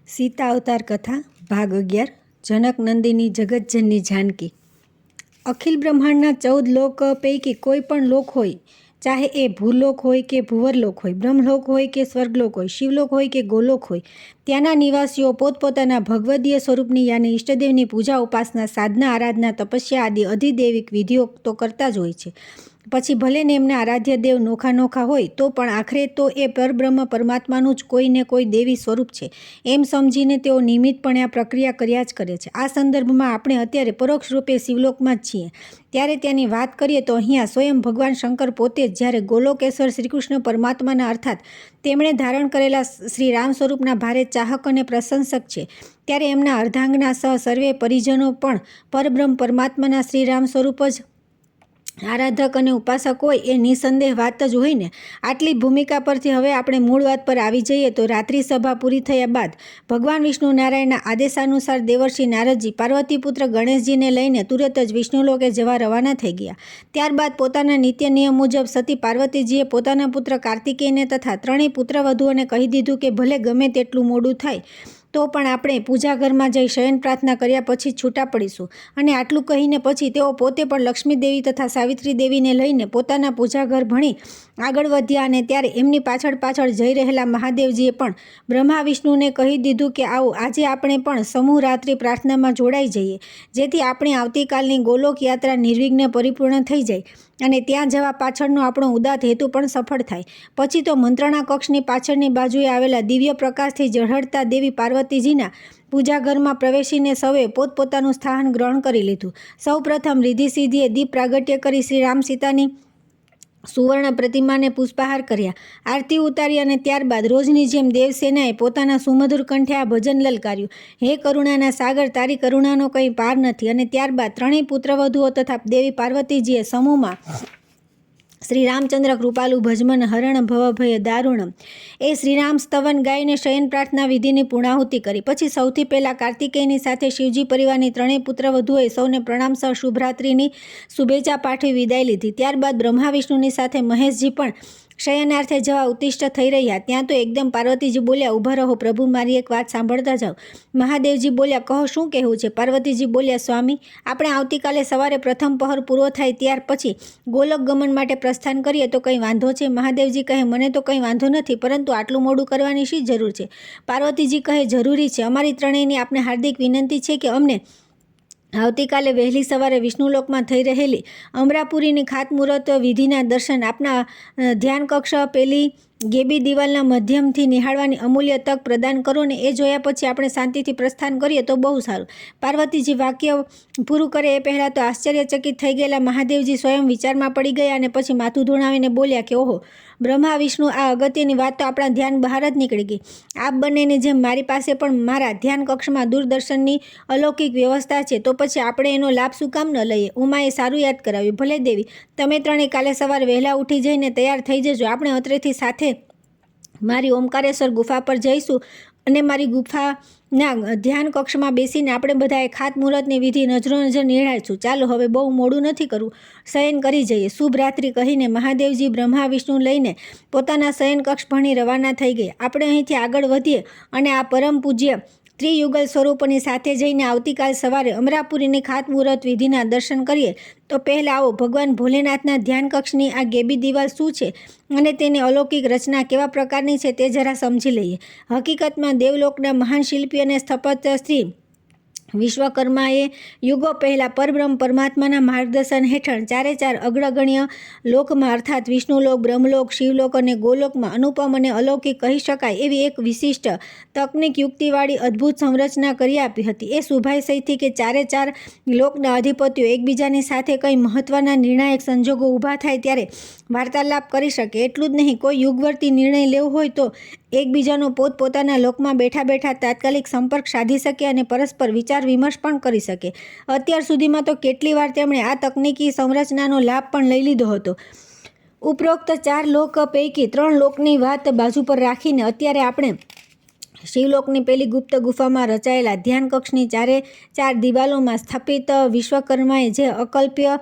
સીતા અવતાર કથા ભાગ 11 જનક નંદિની જગતજનની જાનકી। અખિલ બ્રહ્માંડના 14 લોક પૈકી કોઈ પણ લોક હોય, ચાહે એ ભૂલોક હોય કે ભુવરલોક હોય, બ્રહ્મલોક હોય કે સ્વર્ગલોક હોય, શિવલોક હોય કે ગોલોક હોય, ત્યાંના નિવાસીઓ પોતપોતાના ભગવદીય સ્વરૂપની યાની ઈષ્ટદેવની પૂજા ઉપાસના સાધના આરાધના તપસ્યા આદિ અધિદૈવિક વિધિઓ તો કરતા જ હોય છે। પછી ભલે ને એમના આરાધ્ય દેવ નોખા નોખા હોય તો પણ આખરે તો એ પરબ્રહ્મ પરમાત્માનું જ કોઈ ને કોઈ દેવી સ્વરૂપ છે એમ સમજીને તેઓ નિયમિતપણે આ પ્રક્રિયા કર્યા જ કરે છે। આ સંદર્ભમાં આપણે અત્યારે પરોક્ષ રૂપે શિવલોકમાં જ છીએ ત્યારે ત્યાંની વાત કરીએ તો અહીંયા સ્વયં ભગવાન શંકર પોતે જ જ્યારે ગોલોકેશ્વર શ્રીકૃષ્ણ પરમાત્માના અર્થાત તેમણે ધારણ કરેલા શ્રી રામ સ્વરૂપના ભારે ચાહક અને પ્રશંસક છે ત્યારે એમના અર્ધાંગના સહ સર્વે પરિજનો પણ પરબ્રહ્મ પરમાત્માના શ્રીરામ સ્વરૂપ જ આરાધક અને ઉપાસક હોય એ નિસંદેહ વાત જ હોય ને। આટલી ભૂમિકા પરથી હવે આપણે મૂળ વાત પર આવી જઈએ તો રાત્રિ સભા પૂરી થયા બાદ ભગવાન વિષ્ણુ નારાયણના આદેશાનુસાર દેવર્ષિ નારદજી પાર્વતીપુત્ર ગણેશજીને લઈને તુરત જ વિષ્ણુલોકે જવા રવાના થઈ ગયા। ત્યારબાદ પોતાના નિત્ય નિયમ મુજબ સતી પાર્વતીજીએ પોતાના પુત્ર કાર્તિકેયને તથા ત્રણેય પુત્રવધુઓને કહી દીધું કે ભલે ગમે તેટલું મોડું થાય તો પણ આપણે પૂજાઘરમાં જઈ શયન પ્રાર્થના કર્યા પછી છૂટા પડીશું। અને આટલું કહીને પછી તેઓ પોતે પણ લક્ષ્મી દેવી તથા સાવિત્રી દેવીને લઈને પોતાના પૂજાઘર ભણી આગળ વધ્યા અને ત્યારે એમની પાછળ પાછળ જઈ રહેલા મહાદેવજીએ પણ બ્રહ્મા વિષ્ણુને કહી દીધું કે આવો આજે આપણે પણ સમૂહ રાત્રિ પ્રાર્થનામાં જોડાઈ જઈએ જેથી આપણી આવતીકાલની ગોલોક યાત્રા નિર્વિઘ્ન પરિપૂર્ણ થઈ જાય અને ત્યાં જવા પાછળનો આપણો ઉદાત્ત હેતુ પણ સફળ થાય। પછી તો મંત્રણા કક્ષની પાછળની બાજુએ આવેલા દિવ્ય પ્રકાશથી ઝળહળતા દેવી પાર્વતીજીના પૂજાઘરમાં પ્રવેશીને સૌએ પોતપોતાનું સ્થાન ગ્રહણ કરી લીધું। સૌ પ્રથમ રિદ્ધિ સિદ્ધિએ દીપ પ્રાગટ્ય કરી શ્રી રામ સીતાની સુવર્ણ પ્રતિમાને પુષ્પહાર કર્યા, આરતી ઉતારી અને ત્યારબાદ રોજની જેમ દેવસેનાએ પોતાના સુમધુર કંઠે આ ભજન લલકાર્યું, હે કરુણાના સાગર તારી કરુણાનો કંઈ પાર નથી। અને ત્યારબાદ ત્રણેય પુત્રવધુઓ તથા દેવી પાર્વતીજીએ સમૂહમાં શ્રી રામચંદ્ર કૃપાલુ ભજમન હરણ ભવભય દારુણમ એ શ્રીરામ સ્તવન ગાઈને શયન પ્રાર્થના વિધિની પૂર્ણાહુતિ કરી। પછી સૌથી પહેલાં કાર્તિકેયની સાથે શિવજી પરિવારની ત્રણેય પુત્રવધુઓએ સૌને પ્રણામ સહ શુભરાત્રિની શુભેચ્છા પાઠવી વિદાય લીધી। ત્યારબાદ બ્રહ્મા વિષ્ણુની સાથે મહેશજી પણ શયનાર્થે જવા ઉત્તિષ્ઠ થઈ રહ્યા। ત્યાં તો એકદમ પાર્વતીજી બોલ્યા, ઊભા રહો પ્રભુ, મારી એક વાત સાંભળતા જાઓ। મહાદેવજી બોલ્યા, કહો શું કહેવું છે? પાર્વતીજી બોલ્યા, સ્વામી આપણે આવતીકાલે સવારે પ્રથમ પહર પૂરો થાય ત્યાર પછી ગોલોક ગમન માટે પ્રસ્થાન કરીએ તો કંઈ વાંધો છે? મહાદેવજી કહે, મને તો કંઈ વાંધો નથી, પરંતુ આટલું મોડું કરવાની શી જરૂર છે? પાર્વતીજી કહે, જરૂરી છે। અમારી ત્રણેયની આપને હાર્દિક વિનંતી છે કે અમને આવતીકાલે વહેલી સવારે વિષ્ણુલોકમાં થઈ રહેલી અમરાપુરીની ખાતમુહૂર્ત વિધિના દર્શન આપના ધ્યાન કક્ષ પેલી ગેબી દિવાલના મધ્યમથી નિહાળવાની અમૂલ્ય તક પ્રદાન કરો ને એ જોયા પછી આપણે શાંતિથી પ્રસ્થાન કરીએ તો બહુ સારું। પાર્વતીજી વાક્ય પૂરું કરે એ પહેલાં તો આશ્ચર્યચકિત થઈ ગયેલા મહાદેવજી સ્વયં વિચારમાં પડી ગયા અને પછી માથું ધોણાવીને બોલ્યા કે ઓહો બ્રહ્મા વિષ્ણુ, આ અગત્યની વાત તો આપણા ધ્યાન બહાર જ નીકળી ગઈ। આપ બંનેની જેમ મારી પાસે પણ મારા ધ્યાન કક્ષમાં દૂરદર્શનની અલૌકિક વ્યવસ્થા છે, તો પછી આપણે એનો લાભ શું કામ ન લઈએ? ઉમાએ સારું યાદ કરાવ્યું, ભલે દેવી, તમે ત્રણેય કાલે સવારે વહેલા ઉઠી જઈને તૈયાર થઈ જજો। આપણે અત્રેથી સાથે મારી ઓમકારેશ્વર ગુફા પર જઈશું અને મારી ગુફાના ધ્યાન કક્ષમાં બેસીને આપણે બધાએ ખાતમુહૂર્તની વિધિ નજરો નજર નિહાળીશું। ચાલો હવે બહુ મોડું નથી કરવું, શયન કરી જઈએ। શુભ રાત્રિ કહીને મહાદેવજી બ્રહ્મા વિષ્ણુ લઈને પોતાના શયન કક્ષ ભણી રવાના થઈ ગયા। આપણે અહીંથી આગળ વધીએ અને આ પરમ પૂજ્ય ત્રિયુગલ સ્વરૂપોની સાથે જઈને આવતીકાલ સવારે અમરાપુરીની ખાતમુહૂર્ત વિધિના દર્શન કરીએ। તો પહેલાં આવો ભગવાન ભોલેનાથના ધ્યાન કક્ષની આ ગેબી દિવાલ શું છે અને તેની અલૌકિક રચના કેવા પ્રકારની છે તે જરા સમજી લઈએ। હકીકતમાં દેવલોકના મહાન શિલ્પી અને સ્થપત્ય શ્રી વિશ્વકર્માએ યુગો પહેલાં પરબ્રહ્મ પરમાત્માના માર્ગદર્શન હેઠળ ચારે ચાર અગ્રગણ્ય લોકમાં અર્થાત વિષ્ણુલોક, બ્રહ્મલોક, શિવલોક અને ગોલોકમાં અનુપમ અને અલૌકિક કહી શકાય એવી એક વિશિષ્ટ તકનિક યુક્તિવાળી અદ્ભુત સંરચના કરી આપી હતી। એ શુભાશયથી કે ચારે ચાર લોકના અધિપતિઓ એકબીજાની સાથે કંઈ મહત્ત્વના નિર્ણાયક સંજોગો ઊભા થાય ત્યારે વાર્તાલાપ કરી શકે। એટલું જ નહીં, કોઈ યુગવર્તી નિર્ણય લેવો હોય તો એકબીજાનો પોતપોતાના લોકમાં બેઠા બેઠા તાત્કાલિક સંપર્ક સાધી શકે અને પરસ્પર વિચાર વિમર્શ પણ કરી શકે। અત્યાર સુધીમાં તો કેટલી વાર તેમણે આ તકનિકી સંરચનાનો લાભ પણ લઈ લીધો હતો। ઉપરોક્ત 4 લોક પૈકી 3 લોકની વાત બાજુ પર રાખીને અત્યારે આપણે શિવલોકની પેલી ગુપ્ત ગુફામાં રચાયેલા ધ્યાન કક્ષની ચારે ચાર દિવાલોમાં સ્થાપિત વિશ્વકર્માએ જે અકલ્પ્ય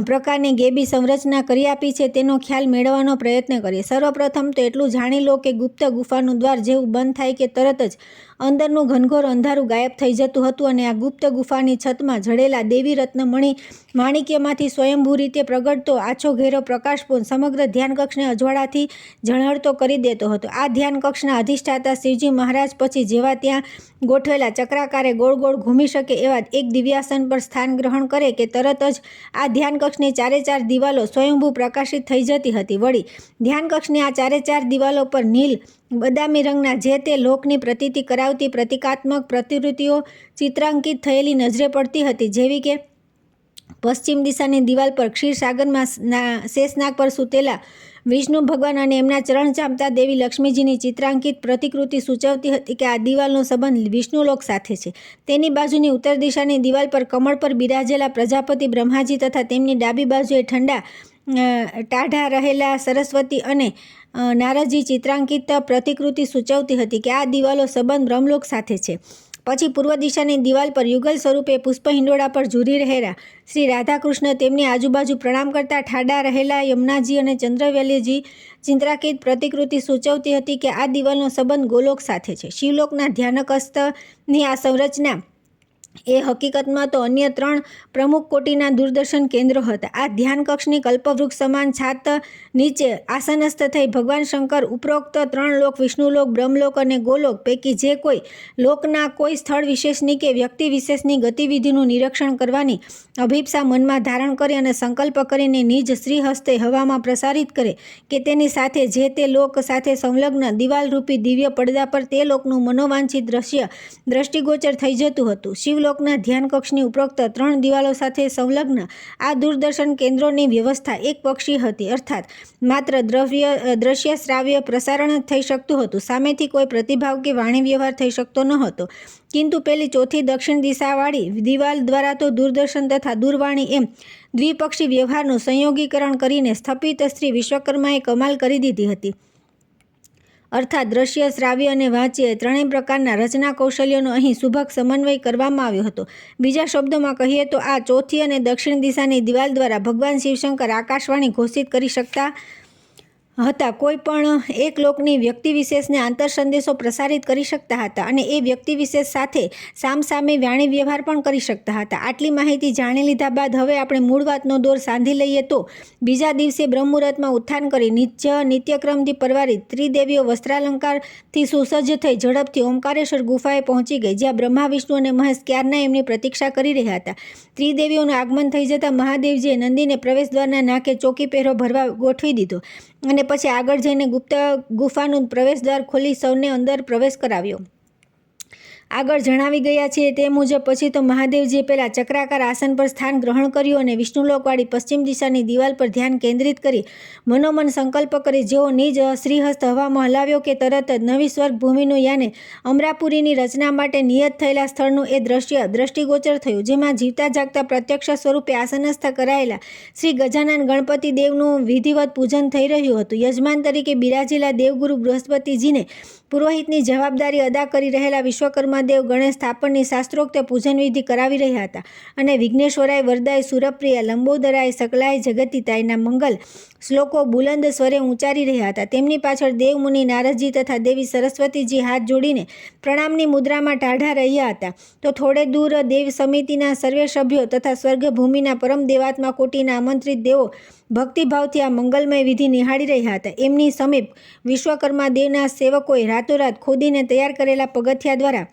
પ્રકારની ગેબી સંરચના કરી આપી છે તેનો ખ્યાલ મેળવવાનો પ્રયત્ન કરીએ। સર્વપ્રથમ તો એટલું જાણી લો કે ગુપ્ત ગુફાનું દ્વાર જેવું બંધ થાય કે તરત જ અંદરનું ઘનઘોર અંધારું ગાયબ થઈ જતું હતું અને આ ગુપ્ત ગુફાની છતમાં જડેલા દેવી રત્નમણી માણિક્યમાંથી સ્વયંભૂ રીતે પ્રગટતો આછો ઘેરો પ્રકાશપૂર્ણ સમગ્ર ધ્યાનકક્ષને અજવાળાથી ઝળહળતો કરી દેતો હતો. આ ધ્યાનકક્ષના અધિષ્ઠાતા શિવજી મહારાજ પછી જેવા ત્યાં ગોઠવેલા ચક્રાકારે ગોળ ગોળ ઘૂમી શકે એવા એક દિવ્યાસન પર સ્થાન ગ્રહણ કરે કે તરત જ આ ધ્યાનકક્ષની ચારે ચાર દિવાલો સ્વયંભૂ પ્રકાશિત થઈ જતી હતી. વળી ધ્યાનકક્ષની આ ચારે ચાર દિવાલો પર નીલ બદામી રંગના જે તે લોકની પ્રતીતિ કરાવતી પ્રતિકાત્મક પ્રતિકૃતિઓ ચિત્રાંકિત થયેલી નજરે પડતી હતી, જેવી કે પશ્ચિમ દિશાની દિવાલ પર ક્ષીરસાગરમાં શેષનાગ પર સૂતેલા વિષ્ણુ ભગવાન અને એમના ચરણ ચામતા દેવી લક્ષ્મીજીની ચિત્રાંકિત પ્રતિકૃતિ સૂચવતી હતી કે આ દિવાલનો સંબંધ વિષ્ણુલોક સાથે છે. તેની બાજુની ઉત્તર દિશાની દિવાલ પર કમળ પર બિરાજેલા પ્રજાપતિ બ્રહ્માજી તથા તેમની ડાબી બાજુએ ટાઢા રહેલા સરસ્વતી અને નારદજી ચિત્રાંકિત પ્રતિકૃતિ સૂચવતી હતી કે આ દિવાલો સંબંધ બ્રહ્મલોક સાથે છે. પછી પૂર્વ દિશાની દિવાલ પર યુગલ સ્વરૂપે પુષ્પ હિંડોળા પર ઝૂરી રહેલા શ્રી રાધાકૃષ્ણ તેમની આજુબાજુ પ્રણામ કરતા ઠાડા રહેલા યમુનાજી અને ચંદ્રવલ્લીજી ચિત્રાંકિત પ્રતિકૃતિ સૂચવતી હતી કે આ દિવાલનો સંબંધ ગોલોક સાથે છે. શિવલોકના ધ્યાનકસ્થની આ સંરચના એ હકીકતમાં તો અન્ય 3 પ્રમુખ કોટીના દૂરદર્શન કેન્દ્રો હતા. આ ધ્યાનકક્ષની કલ્પવૃક્ષ સમાન છાત નીચે આસનસ્થ થઈ ભગવાન શંકર ઉપરોક્ત 3 લોક વિષ્ણુલોક, બ્રહ્મલોક અને ગોલોક પૈકી જે કોઈ લોકના કોઈ સ્થળ વિશેષની કે વ્યક્તિ વિશેષની ગતિવિધિનું નિરીક્ષણ કરવાની અભિપ્સા મનમાં ધારણ કરી અને સંકલ્પ કરીને નિજ શ્રી હસ્તે હવામાં પ્રસારિત કરે કે તેની સાથે જે તે લોક સાથે સંલગ્ન દિવાલરૂપી દિવ્ય પડદા પર તે લોકનું મનોવાંછિત દ્રશ્ય દ્રષ્ટિગોચર થઈ જતું હતું. શિવલોકના ધ્યાનકક્ષની ઉપરોક્ત 3 દિવાલો સાથે સંલગ્ન આ દૂરદર્શન કેન્દ્રોની વ્યવસ્થા એકપક્ષી હતી, અર્થાત માત્ર દ્રશ્ય શ્રાવ્ય પ્રસારણ જ થઈ શકતું હતું. સામેથી કોઈ પ્રતિભાવ કે વાણી વ્યવહાર થઈ શકતો ન હતો. કિંતુ પેલી ચોથી દક્ષિણ દિશાવાળી દિવાલ દ્વારા તો દૂરદર્શન તથા દૂરવાણી એમ દ્વિપક્ષી વ્યવહારનું સંયોગીકરણ કરીને સ્થપિત શ્રી વિશ્વકર્માએ કમાલ કરી દીધી હતી. અર્થાત દ્રશ્ય, શ્રાવ્ય અને વાચ્ય ત્રણેય પ્રકારના રચના કૌશલ્યોનો અહીં સુભગ સમન્વય કરવામાં આવ્યો હતો. બીજા શબ્દોમાં કહીએ તો આ ચોથી અને દક્ષિણ દિશાની દિવાલ દ્વારા ભગવાન શિવશંકર આકાશવાણી ઘોષિત કરી શકતા હતા. કોઈ પણ એક લોકની વ્યક્તિ વિશેષને આંતર સંદેશો પ્રસારિત કરી શકતા હતા અને એ વ્યક્તિ વિશેષ સાથે સામસામે વાણી વ્યવહાર પણ કરી શકતા હતા. આટલી માહિતી જાણી લીધા બાદ હવે આપણે મૂળ વાતનો દોર સાંધી લઈએ તો બીજા દિવસે બ્રહ્મુહૂર્તમાં ઉત્થાન કરી નિત્યક્રમથી પરવારી ત્રિદેવીઓ વસ્ત્રાલંકારથી સુસજ્જ થઈ ઝડપથી ઓમકારેશ્વર ગુફાએ પહોંચી ગઈ, જ્યાં બ્રહ્મા, વિષ્ણુ અને મહેશ ક્યારના એમની પ્રતીક્ષા કરી રહ્યા હતા. ત્રિદેવીઓનું આગમન થઈ જતાં મહાદેવજીએ નંદીને પ્રવેશદ્વારના નાકે ચોકી પહેરો ભરવા ગોઠવી દીધો અને પછી આગળ જઈને ગુપ્ત ગુફાનું પ્રવેશદ્વાર ખોલી સૌને અંદર પ્રવેશ કરાવ્યો. આગળ જણાવી ગયા છીએ તે મુજબ પછી તો મહાદેવજીએ પેલા ચક્રાકાર આસન પર સ્થાન ગ્રહણ કર્યું અને વિષ્ણુલોકવાળી પશ્ચિમ દિશાની દિવાલ પર ધ્યાન કેન્દ્રિત કરી મનોમન સંકલ્પ કરી જેવો નિજ શ્રીહસ્ત હવામાં હલાવ્યો કે તરત જ નવી સ્વર્ગ ભૂમિનું યાને અમરાપુરીની રચના માટે નિયત થયેલા સ્થળનું એ દ્રશ્ય દ્રષ્ટિગોચર થયું, જેમાં જીવતા જાગતા પ્રત્યક્ષ સ્વરૂપે આસનસ્થ કરાયેલા શ્રી ગજાનન ગણપતિ દેવનું વિધિવત પૂજન થઈ રહ્યું હતું. યજમાન તરીકે બિરાજેલા દેવગુરુ બૃહસ્પતિજીને પુરોહિતની જવાબદારી અદા કરી રહેલા વિશ્વકર્મા દેવ ગણેશ સ્થાપનની શાસ્ત્રોક્ત પૂજન વિધિ કરાવી રહ્યા હતા અને વિઘ્નેશ્વરાય, વરદાય, સુરપ્રિયા, લંબોદરાય, સકલાય, જગતિતાયના મંગલ શ્લોકો બુલંદ સ્વરે ઉચ્ચારી રહ્યા હતા. તેમની પાછળ દેવમુનિ નારદજી તથા દેવી સરસ્વતીજી હાથ જોડીને પ્રણામની મુદ્રામાં ટાઢા રહ્યા હતા. તો થોડે દૂર દેવ સમિતિના સર્વે સભ્યો તથા સ્વર્ગભૂમિના પરમ દેવાત્મા કોટીના આમંત્રિત દેવો ભક્તિભાવથી આ મંગલમય વિધિ નિહાળી રહ્યા હતા. એમની સમીપ વિશ્વકર્મા દેવના સેવકોએ રાતોરાત ખોદીને તૈયાર કરેલા પગથિયા દ્વારા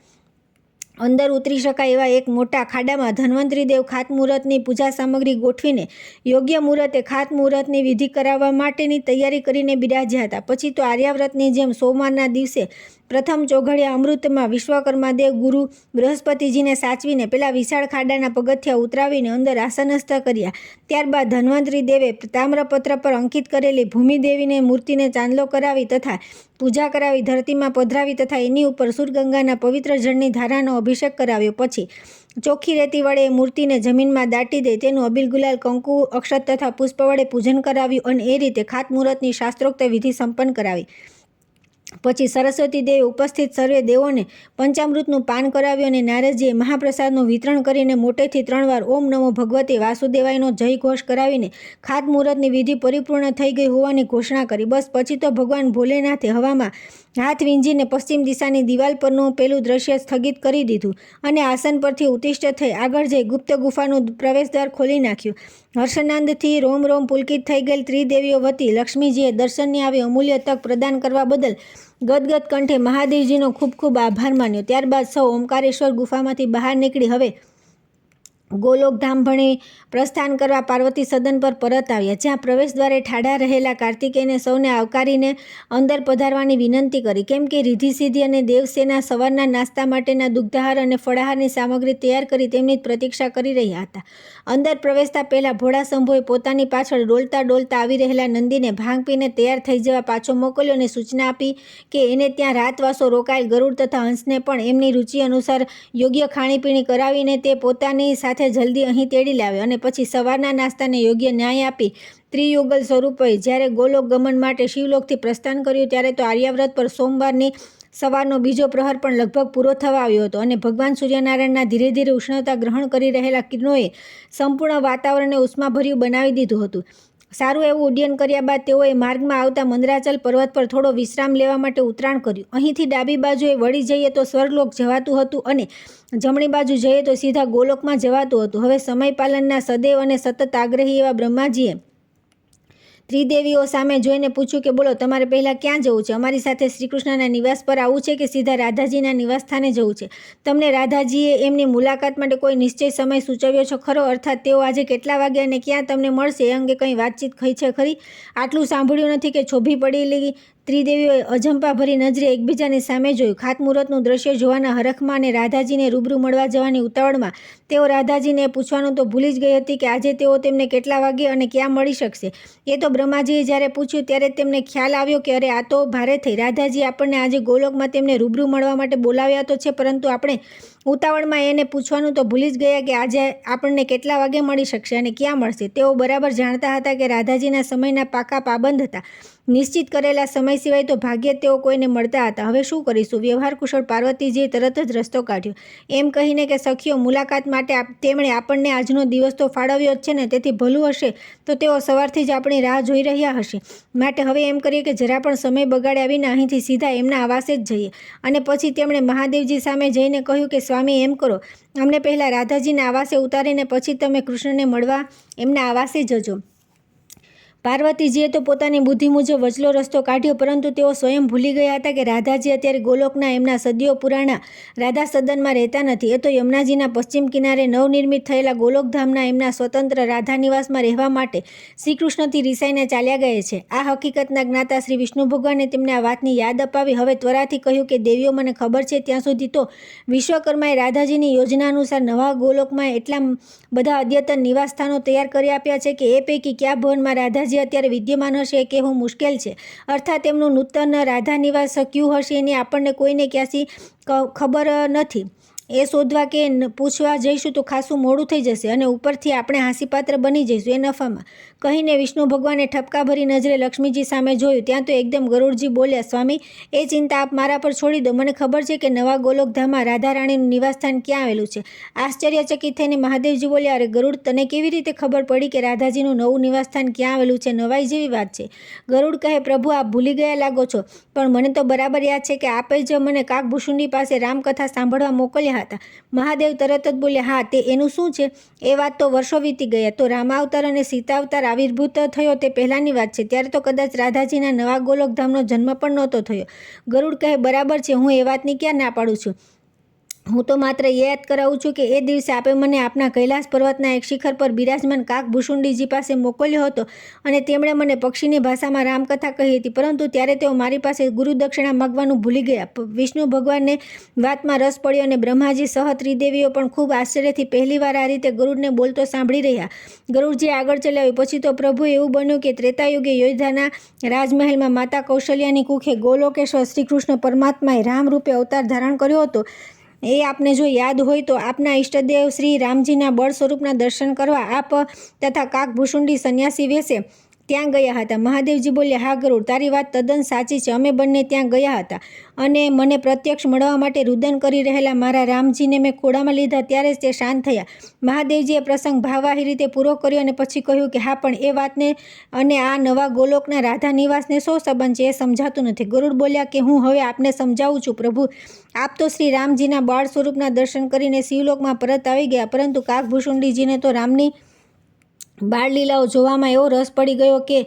અંદર ઉતરી શકાય એવા એક મોટા ખાડામાં ધન્વંતરી દેવ ખાતમુહૂર્તની પૂજા સામગ્રી ગોઠવીને યોગ્ય મુહૂર્તે ખાતમુહૂર્તની વિધિ કરાવવા માટેની તૈયારી કરીને બિરાજ્યા હતા. પછી તો આર્યાવ્રતની જેમ સોમવારના દિવસે પ્રથમ ચોઘડિયા અમૃતમાં વિશ્વકર્મા દેવ ગુરુ બૃહસ્પતિજીને સાચવીને પેલા વિશાળ ખાડાના પગથિયા ઉતરાવીને અંદર આસનસ્થ કર્યા. ત્યારબાદ ધન્વંતરી દેવે તામ્રપત્ર પર અંકિત કરેલી ભૂમિદેવીને મૂર્તિને ચાંદલો કરાવી તથા પૂજા કરાવી ધરતીમાં પધરાવી તથા એની ઉપર સુરગંગાના પવિત્ર જળની ધારાનો અભિષેક કરાવ્યો. પછી ચોખ્ખી રેતી વડે એ મૂર્તિને જમીનમાં દાટી દે તેનું અબીલ ગુલાલ, કંકુ, અક્ષત તથા પુષ્પ વડે પૂજન કરાવ્યું અને એ રીતે ખાતમુહૂર્તની શાસ્ત્રોક્ત વિધિ સંપન્ન કરાવી. પછી સરસ્વતી દેવે ઉપસ્થિત સર્વે દેવોને પંચામૃતનું પાન કરાવ્યું અને નારદજીએ મહાપ્રસાદનું વિતરણ કરીને મોટેથી 3 વાર ઓમ નમો ભગવતે વાસુદેવાયનો જય ઘોષ કરાવીને ખાતમુહૂર્તની વિધિ પરિપૂર્ણ થઈ ગઈ હોવાની ઘોષણા કરી. બસ પછી તો ભગવાન ભોલેનાથે હવામાં હાથ વીંજીને પશ્ચિમ દિશાની દિવાલ પરનું પેલું દ્રશ્ય સ્થગિત કરી દીધું અને આસન પરથી ઉત્તિષ્ઠ થઈ આગળ જઈ ગુપ્ત ગુફાનું પ્રવેશદ્વાર ખોલી નાખ્યું. હર્ષાનંદથી રોમ રોમ પુલકિત થઈ ગયેલ ત્રિદેવીઓ વતી લક્ષ્મીજીએ દર્શનની આવી અમૂલ્ય તક પ્રદાન કરવા બદલ ગદગદ કંઠે મહાદેવજીનો ખૂબ ખૂબ આભાર માન્યો. ત્યારબાદ સૌ ઓમકારેશ્વર ગુફામાંથી બહાર નીકળી હવે ગોલોકધામ ભણી પ્રસ્થાન કરવા પાર્વતી સદન પર પરત આવ્યા, જ્યાં પ્રવેશ દ્વારે ઠાડા રહેલા કાર્તિકેયને સૌને આવકારીને અંદર પધારવાની વિનંતી કરી, કેમ કે રિદ્ધિ સિદ્ધિ અને દેવસેના સવારના નાસ્તા માટેના દુગ્ધાહાર અને ફળાહારની સામગ્રી તૈયાર કરી તેમની જ પ્રતીક્ષા કરી રહ્યા હતા. અંદર પ્રવેશતા પહેલાં ભોળા શંભુએ પોતાની પાછળ ડોલતા ડોલતા આવી રહેલા નંદીને ભાંગ પીને તૈયાર થઈ જવા પાછો મોકલ્યો અને સૂચના આપી કે એને ત્યાં રાતવાસો રોકાયેલ ગરુડ તથા હંસને પણ એમની રુચિ અનુસાર યોગ્ય ખાણીપીણી કરાવીને તે પોતાની સાથે જલ્દી અહીં તેડી લાવ્યો અને પછી સવારના નાસ્તાને યોગ્ય ન્યાય આપી ત્રિયુગલ સ્વરૂપે જ્યારે ગોલોક ગમન માટે શિવલોકથી પ્રસ્થાન કર્યું ત્યારે તો આર્યાવ્રત પર સોમવારની સવારનો બીજો પ્રહર પણ લગભગ પૂરો થવા આવ્યો હતો અને ભગવાન સૂર્યનારાયણના ધીરે ધીરે ઉષ્ણતા ગ્રહણ કરી રહેલા કિરણોએ સંપૂર્ણ વાતાવરણને ઉષ્માભર્યું બનાવી દીધું હતું. સારું એવું ઉડ્ડયન કર્યા બાદ તેઓએ માર્ગમાં આવતા મંદરાચલ પર્વત પર થોડો વિશ્રામ લેવા માટે ઉતરાણ કર્યું. અહીંથી ડાબી બાજુએ વળી જઈએ તો સ્વર્ગલોક જવાતું હતું અને જમણી બાજુ જઈએ તો સીધા ગોલોકમાં જવાતું હતું. હવે સમયપાલનના સદૈવ અને સતત આગ્રહી એવા બ્રહ્માજીએ ત્રિદેવીઓ સામે જોઈને પૂછ્યું કે બોલો, તમારે પહેલાં ક્યાં જવું છે? અમારી સાથે શ્રીકૃષ્ણના નિવાસ પર આવવું છે કે સીધા રાધાજીના નિવાસ સ્થાને જવું છે? તમને રાધાજીએ એમની મુલાકાત માટે કોઈ નિશ્ચય સમય સૂચવ્યો છે ખરો? અર્થાત તેઓ આજે કેટલા વાગે અને ક્યાં તમને મળશે એ અંગે કંઈ વાતચીત થઈ છે ખરી? આટલું સાંભળ્યું નથી કે છોભી પડેલી ત્રિદેવીઓએ અજંપાભરી નજરે એકબીજાની સામે જોયું. ખાતમુહૂર્તનું દ્રશ્ય જોવાના હરખમાં અને રાધાજીને રૂબરૂ મળવા જવાની ઉતાવળમાં તેઓ રાધાજીને પૂછવાનું તો ભૂલી જ ગઈ હતી કે આજે તેઓ તેમને કેટલા વાગે અને ક્યાં મળી શકશે. એ તો બ્રહ્માજીએ જ્યારે પૂછ્યું ત્યારે તેમને ખ્યાલ આવ્યો કે અરે, આ તો ભારે થઈ. રાધાજી આપણને આજે ગોલોકમાં તેમને રૂબરૂ મળવા માટે બોલાવ્યા તો છે, પરંતુ આપણે ઉતાવળમાં એને પૂછવાનું તો ભૂલી જ ગયા કે આજે આપણને કેટલા વાગે મળી શકશે અને ક્યાં મળશે. તેઓ બરાબર જાણતા હતા કે રાધાજીના સમયના પાકા પાબંદ હતા. નિશ્ચિત કરેલા સમય સિવાય તો ભાગ્યે તેઓ કોઈને મળતા હતા. હવે શું કરીશું? વ્યવહાર કુશળ પાર્વતીજીએ તરત જ રસ્તો કાઢ્યો, એમ કહીને કે સખીઓ, મુલાકાત માટે તેમણે આપણને આજનો દિવસ તો ફાળવ્યો જ છે ને, તેથી ભલું હશે તો તેઓ સવારથી જ આપણી રાહ જોઈ રહ્યા હશે. માટે હવે એમ કરીએ કે જરા પણ સમય બગાડ્યા વિના અહીંથી સીધા એમના આવાસે જ જઈએ. અને પછી તેમણે મહાદેવજી સામે જઈને કહ્યું કે સ્વામી, એમ કરો, અમને પહેલાં રાધાજીના આવાસે ઉતારીને પછી તમે કૃષ્ણને મળવા એમના આવાસે જજો. પાર્વતીજીએ તો પોતાની બુદ્ધિ મુજબ વચલો રસ્તો કાઢ્યો, પરંતુ તેઓ સ્વયં ભૂલી ગયા હતા કે રાધાજી અત્યારે ગોલોકના એમના સદીઓ પુરાણા રાધા સદનમાં રહેતા નથી. એ તો યમુનાજીના પશ્ચિમ કિનારે નવનિર્મિત થયેલા ગોલોકધામના એમના સ્વતંત્ર રાધા નિવાસમાં રહેવા માટે શ્રીકૃષ્ણથી રિસાઈને ચાલ્યા ગયા છે. આ હકીકતના જ્ઞાતા શ્રી વિષ્ણુ ભગવાને તેમને આ વાતની યાદ અપાવી હવે ત્વરાથી કહ્યું કે દેવીઓ, મને ખબર છે ત્યાં સુધી તો વિશ્વકર્માએ રાધાજીની યોજના અનુસાર નવા ગોલોકમાં એટલા બધા અદ્યતન નિવાસસ્થાનો તૈયાર કરી આપ્યા છે કે એ પૈકી કયા ભવનમાં રાધા જે અત્યારે વિદ્યમાન હશે એ કહેવું મુશ્કેલ છે. અર્થાત એમનું નૂતન રાધા નિવાસ ક્યું હશે એની આપણને કોઈને ક્યાંથી ખબર નથી. એ શોધવા કે પૂછવા જઈશું તો ખાસું મોડું થઈ જશે અને ઉપરથી આપણે હાસ્યપાત્ર બની જઈશું એ નફામાં. કહીને વિષ્ણુ ભગવાને ઠપકાભરી નજરે લક્ષ્મીજી સામે જોયું. ત્યાં તો એકદમ ગરુડજી બોલ્યા, સ્વામી, એ ચિંતા આપ મારા પર છોડી દો. મને ખબર છે કે નવા ગોલોકધામમાં રાધારાણીનું નિવાસસ્થાન ક્યાં આવેલું છે. આશ્ચર્યચકિત થઈને મહાદેવજી બોલ્યા, અરે ગરુડ, તને કેવી રીતે ખબર પડી કે રાધાજીનું નવું નિવાસસ્થાન ક્યાં આવેલું છે? નવાઈ જેવી વાત છે. ગરુડ કહે, પ્રભુ, આપ ભૂલી ગયા લાગો છો, પણ મને તો બરાબર યાદ છે કે આપે જ મને કાકભૂષુંડી પાસે રામકથા સાંભળવા મોકલ્યા હતા. મહાદેવ તરત જ બોલ્યા, હા, તે એનું શું છે? એ વાત તો વર્ષો વીતી ગયા. તો રામાવતાર અને સીતાવતાર આવિર્ભૂત થયો તે પહેલાંની વાત છે. ત્યારે તો કદાચ રાધાજીના નવા ગોલોકધામનો જન્મ પણ નહોતો થયો. ગરુડ કહે, બરાબર છે, હું એ વાતની ક્યાં ના પાડું છું. હું તો માત્ર એ યાદ કરાવું છું કે એ દિવસે આપે મને આપના કૈલાસ પર્વતના એક શિખર પર બિરાજમાન કાકભૂષુંડીજી પાસે મોકલ્યો હતો અને તેમણે મને પક્ષીની ભાષામાં રામકથા કહી હતી, પરંતુ ત્યારે તેઓ મારી પાસે ગુરુદક્ષિણા માગવાનું ભૂલી ગયા. વિષ્ણુ ભગવાનને વાતમાં રસ પડ્યો અને બ્રહ્માજી સહ ત્રિદેવીઓ પણ ખૂબ આશ્ચર્યથી પહેલીવાર આ રીતે ગરુડને બોલતો સાંભળી રહ્યા. ગરુડજી આગળ ચલાવ્યું. પછી તો પ્રભુ એવું બન્યું કે ત્રેતાયુગે અયોધ્યાના રાજમહેલમાં માતા કૌશલ્યાની કુખે ગોલોકેશ્વર શ્રીકૃષ્ણ પરમાત્માએ રામ રૂપે અવતાર ધારણ કર્યો હતો. એ આપને જો યાદ હોય તો આપના ઈષ્ટદેવ શ્રી રામજીના બળ સ્વરૂપના દર્શન કરવા આપ તથા કાકભૂષુંડી સંન્યાસી વેશે ત્યાં ગયા હતા? મહાદેવજી બોલ્યા, હા ગરુડ, તારી વાત તદ્દન સાચી છે. અમે બંને ત્યાં ગયા હતા અને મને પ્રત્યક્ષ મળવા માટે રુદન કરી રહેલા મારા રામજીને મેં ખોળામાં લીધા ત્યારે જ તે શાંત થયા. મહાદેવજીએ પ્રસંગ ભાવવાહી રીતે પૂરો કર્યો અને પછી કહ્યું કે હા, પણ એ વાતને અને આ નવા ગોલોકના રાધા નિવાસને શો સંબંધ છે? એ સમજાતું નથી. ગરુડ બોલ્યા કે હું હવે આપને સમજાવું છું. પ્રભુ, આપ તો શ્રી રામજીના બાળ સ્વરૂપના દર્શન કરીને શિવલોકમાં પરત આવી ગયા, પરંતુ કાગભૂષુંડીજીને તો રામની બાળલીલાઓ જોવામાં એવો રસ પડી ગયો કે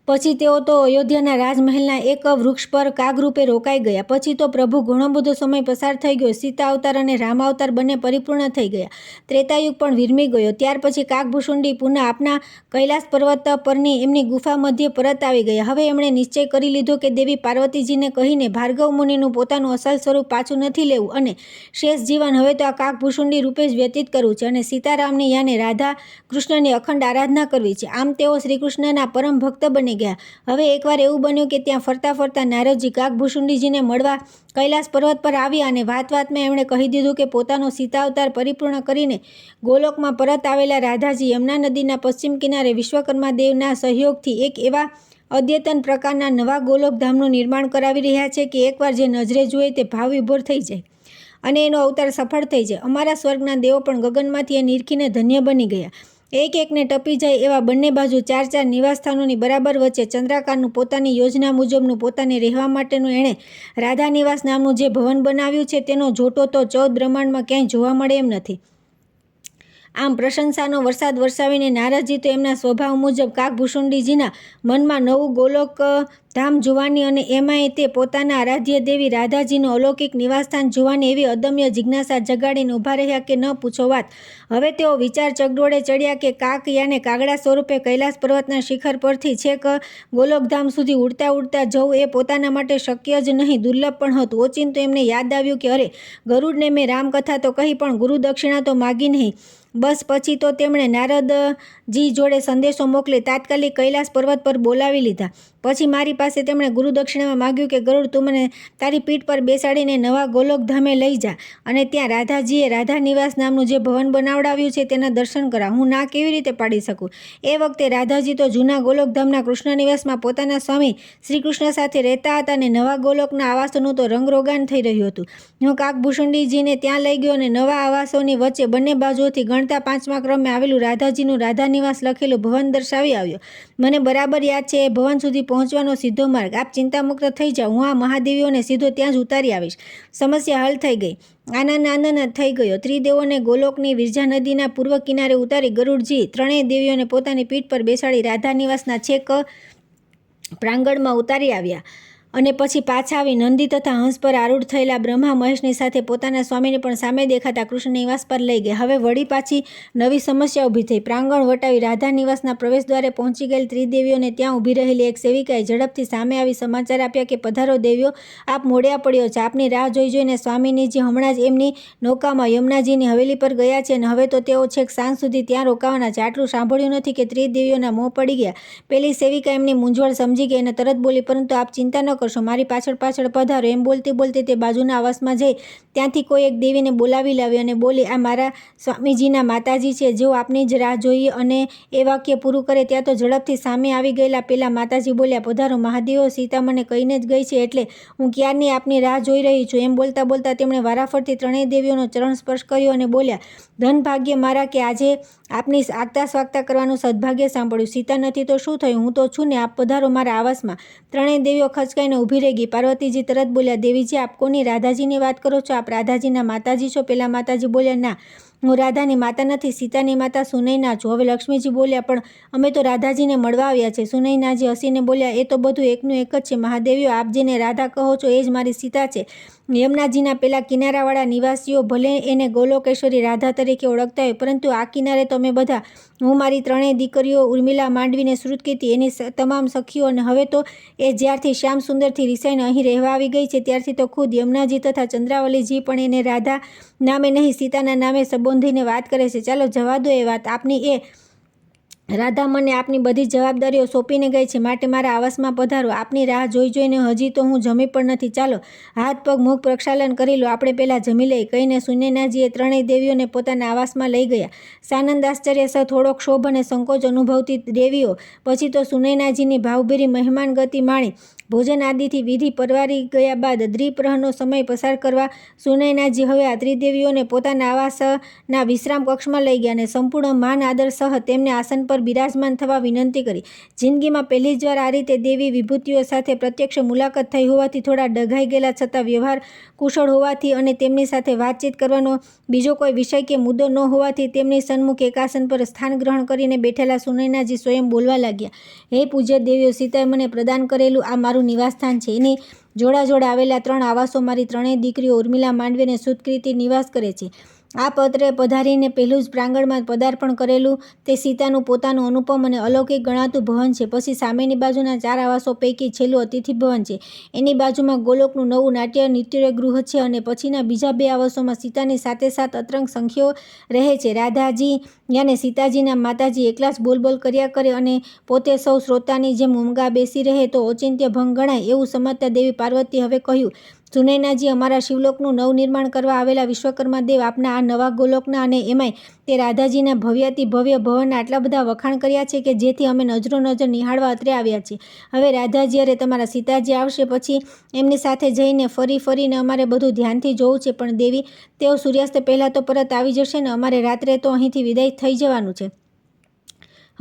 પછી તેઓ તો અયોધ્યાના રાજમહેલના એક વૃક્ષ પર કાગરૂપે રોકાઈ ગયા. પછી તો પ્રભુ ઘણો બધો સમય પસાર થઈ ગયો. સીતા અવતાર અને રામ અવતાર બંને પરિપૂર્ણ થઈ ગયા. ત્રેતાયુગ પણ વિરમી ગયો. ત્યાર પછી કાગભૂષુંડી પુનઃ આપના કૈલાસ પર્વત પરની એમની ગુફા મધ્યે પરત આવી ગયા. હવે એમણે નિશ્ચય કરી લીધો કે દેવી પાર્વતીજીને કહીને ભાર્ગવ મુનિનું પોતાનું અસલ સ્વરૂપ પાછું નથી લેવું અને શેષ જીવન હવે તો આ કાગભૂષુંડી રૂપે જ વ્યતીત કરવું છે અને સીતારામની યાને રાધા કૃષ્ણની અખંડ આરાધના કરવી છે. આમ તેઓ શ્રીકૃષ્ણના પરમ ભક્ત બની ગયા. હવે એકવાર એવું બન્યું કે ત્યાં ફરતા ફરતા નારદજી કાગભૂષુંડીજીને મળવા કૈલાસ પર્વત પર આવ્યા અને વાતમાં એમણે કહી દીધું કે પોતાનો સીતાવતાર પરિપૂર્ણ કરીને ગોલોકમાં પરત આવેલા રાધાજી યમુના નદીના પશ્ચિમ કિનારે વિશ્વકર્મા દેવના સહયોગથી એક એવા અદ્યતન પ્રકારના નવા ગોલોકધામનું નિર્માણ કરાવી રહ્યા છે કે એકવાર જે નજરે જુએ તે ભાવ વિભોર થઈ જાય અને એનો અવતાર સફળ થઈ જાય. અમારા સ્વર્ગના દેવો પણ ગગનમાંથી એ નિરખીને ધન્ય બની ગયા. એકને ટપી જાય એવા બંને બાજુ 4 નિવાસસ્થાનોની બરાબર વચ્ચે ચંદ્રાકારનું પોતાની યોજના મુજબનું પોતાને રહેવા માટેનું એણે રાધા નિવાસ નામનું જે ભવન બનાવ્યું છે તેનો જોટો તો 14 બ્રહ્માંડમાં ક્યાંય જોવા મળે એમ નથી. આમ પ્રશંસાનો વરસાદ વરસાવીને નારદજી તો એમના સ્વભાવ મુજબ કાગભૂષુંડીજીના મનમાં નવું ગોલોક ધામ જોવાની અને એમાંય તે પોતાના આરાધ્ય દેવી રાધાજીનું અલૌકિક નિવાસસ્થાન જોવાની એવી અદમ્ય જિજ્ઞાસા જગાડીને ઊભા રહ્યા કે ન પૂછો વાત. હવે તેઓ વિચાર ચગડોળે ચડ્યા કે કાક યાને કાગડા સ્વરૂપે કૈલાસ પર્વતના શિખર પરથી છેક ગોલોકધામ સુધી ઉડતા ઉડતા જવું એ પોતાના માટે શક્ય જ નહીં, દુર્લભ પણ હતું. ઓચિંતું એમને યાદ આવ્યું કે અરે, ગરુડને મેં રામકથા તો કહી પણ ગુરુ દક્ષિણા તો માગી નહીં. બસ પછી તો તેમણે નારદજી જોડે સંદેશો મોકલી તાત્કાલિક કૈલાસ પર્વત પર બોલાવી લીધા. પછી મારી પાસે તેમણે ગુરુ દક્ષિણામાં માગ્યું કે ગરુડ, તું મને તારી પીઠ પર બેસાડીને નવા ગોલોકધામે લઈ જા અને ત્યાં રાધાજીએ રાધા નિવાસ નામનું જે ભવન બનાવડાવ્યું છે તેના દર્શન કરાવ. હું ના કેવી રીતે પાડી શકું? એ વખતે રાધાજી તો જૂના ગોલોકધામના કૃષ્ણ નિવાસમાં પોતાના સ્વામી શ્રી કૃષ્ણ સાથે રહેતા હતા અને નવા ગોલોકના આવાસોનું તો રંગરોગાન થઈ રહ્યું હતું. હું કાગભૂષુંડીજીને ત્યાં લઈ ગયો અને નવા આવાસોની વચ્ચે બંને બાજુઓથી ગણતા 5મા ક્રમે આવેલું રાધાજીનું રાધા નિવાસ લખેલું ભવન દર્શાવી આવ્યો. મને બરાબર યાદ છે એ ભવન સુધી પહોંચવાનો સીધો માર્ગ. આપ ચિંતામુક્ત થઈ જાઓ, હું આ મહાદેવીઓને સીધો ત્યાં જ ઉતારી આવીશ. સમસ્યા હલ થઈ ગઈ. આનંદ થઈ ગયો. ત્રિદેવોને ગોલોકની વિરજા નદીના પૂર્વ કિનારે ઉતારી ગરુડજી 3 દેવીઓને પોતાની પીઠ પર બેસાડી રાધા નિવાસના છેક પ્રાંગણમાં ઉતારી આવ્યા અને પછી પાછા આવી નંદી તથા હંસ પર આરૂઢ થયેલા બ્રહ્મા મહેશની સાથે પોતાના સ્વામીને પણ સામે દેખાતા કૃષ્ણ નિવાસ પર લઈ ગયા. હવે વળી પાછી નવી સમસ્યા ઊભી થઈ. પ્રાંગણ વટાવી રાધા નિવાસના પ્રવેશદ્વારે પહોંચી ગયેલ ત્રિદેવીઓને ત્યાં ઊભી રહેલી એક સેવિકાએ ઝડપથી સામે આવી સમાચાર આપ્યા કે પધારો દેવીઓ, આપ મોડ્યા પડ્યો છે. આપની રાહ જોઈને સ્વામીનીજી હમણાં જ એમની નૌકામાં યમુનાજીની હવેલી પર ગયા છે અને હવે તો તેઓ છેક સાંજ સુધી ત્યાં રોકાવાના છે. આટલું સાંભળ્યું નથી કે ત્રિદેવીઓના મોં પડી ગયા. પેલી સેવિકા એમની મૂંઝવણ સમજી ગઈ અને તરત બોલી, પરંતુ આપ ચિંતા ન કરશો, મારી પાછળ પધારો. એમ બોલતી તે બાજુના આવાસમાં જઈ ત્યાંથી કોઈ એક દેવીને બોલાવી લાવી અને બોલી, આ મારા સ્વામીજીના માતાજી છે, જેઓ આપની જ રાહ જોઈએ. અને એ વાક્ય પૂરું કરે ત્યાં તો ઝડપથી સામે આવી ગયેલા પેલા માતાજી બોલ્યા, પધારો મહાદેવો, સીતા મને કહીને જ ગઈ છે એટલે હું ક્યારની આપની રાહ જોઈ રહી છું. એમ બોલતા તેમણે વારાફરતી 3 દેવીઓનો ચરણ સ્પર્શ કર્યો અને બોલ્યા, ધન ભાગ્ય મારા કે આજે આપની આગતા સ્વાગતા કરવાનું સદભાગ્ય સાંભળ્યું. સીતા નથી તો શું થયું? હું તો છું ને. આપ પધારો મારા આવાસમાં. 3 દેવીઓ ખચકાઈને ઊભી રહી ગઈ. પાર્વતીજી તરત બોલ્યા, દેવીજી, આપ કોની રાધાજીની વાત કરો છો? આપ રાધાજીના માતાજી છો? પેલા માતાજી બોલ્યા, ના, હું રાધાની માતા નથી, સીતાની માતા સુનૈના છું. હવે લક્ષ્મીજી બોલ્યા, પણ અમે તો રાધાજીને મળવા આવ્યા છે. સુનૈનાજી હસીને બોલ્યા, એ તો બધું એકનું એક જ છે મહાદેવીઓ. આપ જેને રાધા કહો છો એ જ મારી સીતા છે. યમુનાજીના પેલા કિનારાવાળા નિવાસીઓ ભલે એને ગોલોકેશ્વરી રાધા તરીકે ઓળખતા હોય, પરંતુ આ કિનારે તો અમે બધા, હું મારી 3 દીકરીઓ ઉર્મિલા માંડવીને શ્રુતકીર્તિ, એની તમામ સખીઓ, અને હવે તો એ જ્યારથી શ્યામ સુંદરથી રિસાઈને અહીં રહેવા આવી ગઈ છે ત્યારથી તો ખુદ યમુનાજી તથા ચંદ્રાવલીજી પણ એને રાધા નામે નહીં સીતાના નામે સંબોધીને વાત કરે છે. ચાલો જવા દો એ વાત. આપની એ રાધા મને આપની બધી જવાબદારીઓ સોંપીને ગઈ છે, માટે મારા આવાસમાં પધારો. આપની રાહ જોઈને હજી તો હું જમી પણ નથી. ચાલો હાથ પગ મુખ પ્રક્ષાલન કરી લો, આપણે પહેલાં જમી લઈએ, કહીને સુનૈનાજીએ ત્રણેય દેવીઓને પોતાના આવાસમાં લઈ ગયા. સાનંદ આશ્ચર્ય સહ થોડો ક્ષોભ અને સંકોચ અનુભવતી દેવીઓ પછી તો સુનૈનાજીની ભાવભીરી મહેમાન ગતિ માણી ભોજન આદિથી વિધિ પરવારી ગયા બાદ દ્વિપ્રહરનો સમય પસાર કરવા સુનૈનાજી હવે આ ત્રિદેવીઓને પોતાના આવાસના વિશ્રામ કક્ષમાં લઈ ગયા અને સંપૂર્ણ માન આદર સહ તેમને આસન પર બિરાજમાન થવા વિનંતી કરી. જિંદગીમાં પહેલી જ વાર આ રીતે દેવી વિભૂતિઓ સાથે પ્રત્યક્ષ મુલાકાત થઈ હોવાથી થોડા ડઘાઈ ગયેલા છતાં વ્યવહાર કુશળ હોવાથી અને તેમની સાથે વાતચીત કરવાનો બીજો કોઈ વિષય કે મુદ્દો ન હોવાથી તેમની સન્મુખ એકાસન પર સ્થાન ગ્રહણ કરીને બેઠેલા સુનૈનાજી સ્વયં બોલવા લાગ્યા. હે પૂજ્ય દેવીઓ, સીતાએ મને પ્રદાન કરેલું આ મારું નિવાસસ્થાન છે. એની જોડા આવેલા 3 આવાસો મારી 3 દીકરીઓ ઉર્મિલા, માંડવી અને સુતકીર્તિ નિવાસ કરે છે. આ પત્રે પધારીને પહેલું જ પ્રાંગણમાં પદાર્પણ કરેલું તે સીતાનું પોતાનું અનુપમ અને અલૌકિક ગણાતું ભવન છે. પછી સામેની બાજુના 4 આવાસો પૈકી છેલ્લું અતિથિ ભવન છે. એની બાજુમાં ગોલોકનું નવું નાટ્ય નૃત્ય ગૃહ છે અને પછીના બીજા 2 આવાસોમાં સીતાની સાથે અતરંગ સંખ્યાઓ રહે છે. રાધાજી યાને સીતાજીના માતાજી એકલા જ બોલ કર્યા કરે અને પોતે સૌ શ્રોતાની જેમ મૂંગા બેસી રહે તો ઔચિત્ય ભંગ ગણાય એવું સમજતા દેવી પાર્વતી હવે કહ્યું, સુનૈનાજી, અમારા શિવલોકનું નવનિર્માણ કરવા આવેલા વિશ્વકર્મા દેવ આપના આ નવા ગોલોકના અને એમાંય તે રાધાજીના ભવ્યાતિ ભવ્ય ભવનના આટલા બધા વખાણ કર્યા છે કે જેથી અમે નજરો નજર નિહાળવા અત્રે આવ્યા છીએ. હવે રાધાજી અરે તમારા સીતાજી આવશે પછી એમની સાથે જઈને ફરીને અમારે બધું ધ્યાનથી જોવું છે. પણ દેવી, તેઓ સૂર્યાસ્ત પહેલાં તો પરત આવી જશે ને અમારે રાત્રે તો અહીંથી વિદાય થઈ જવાનું છે.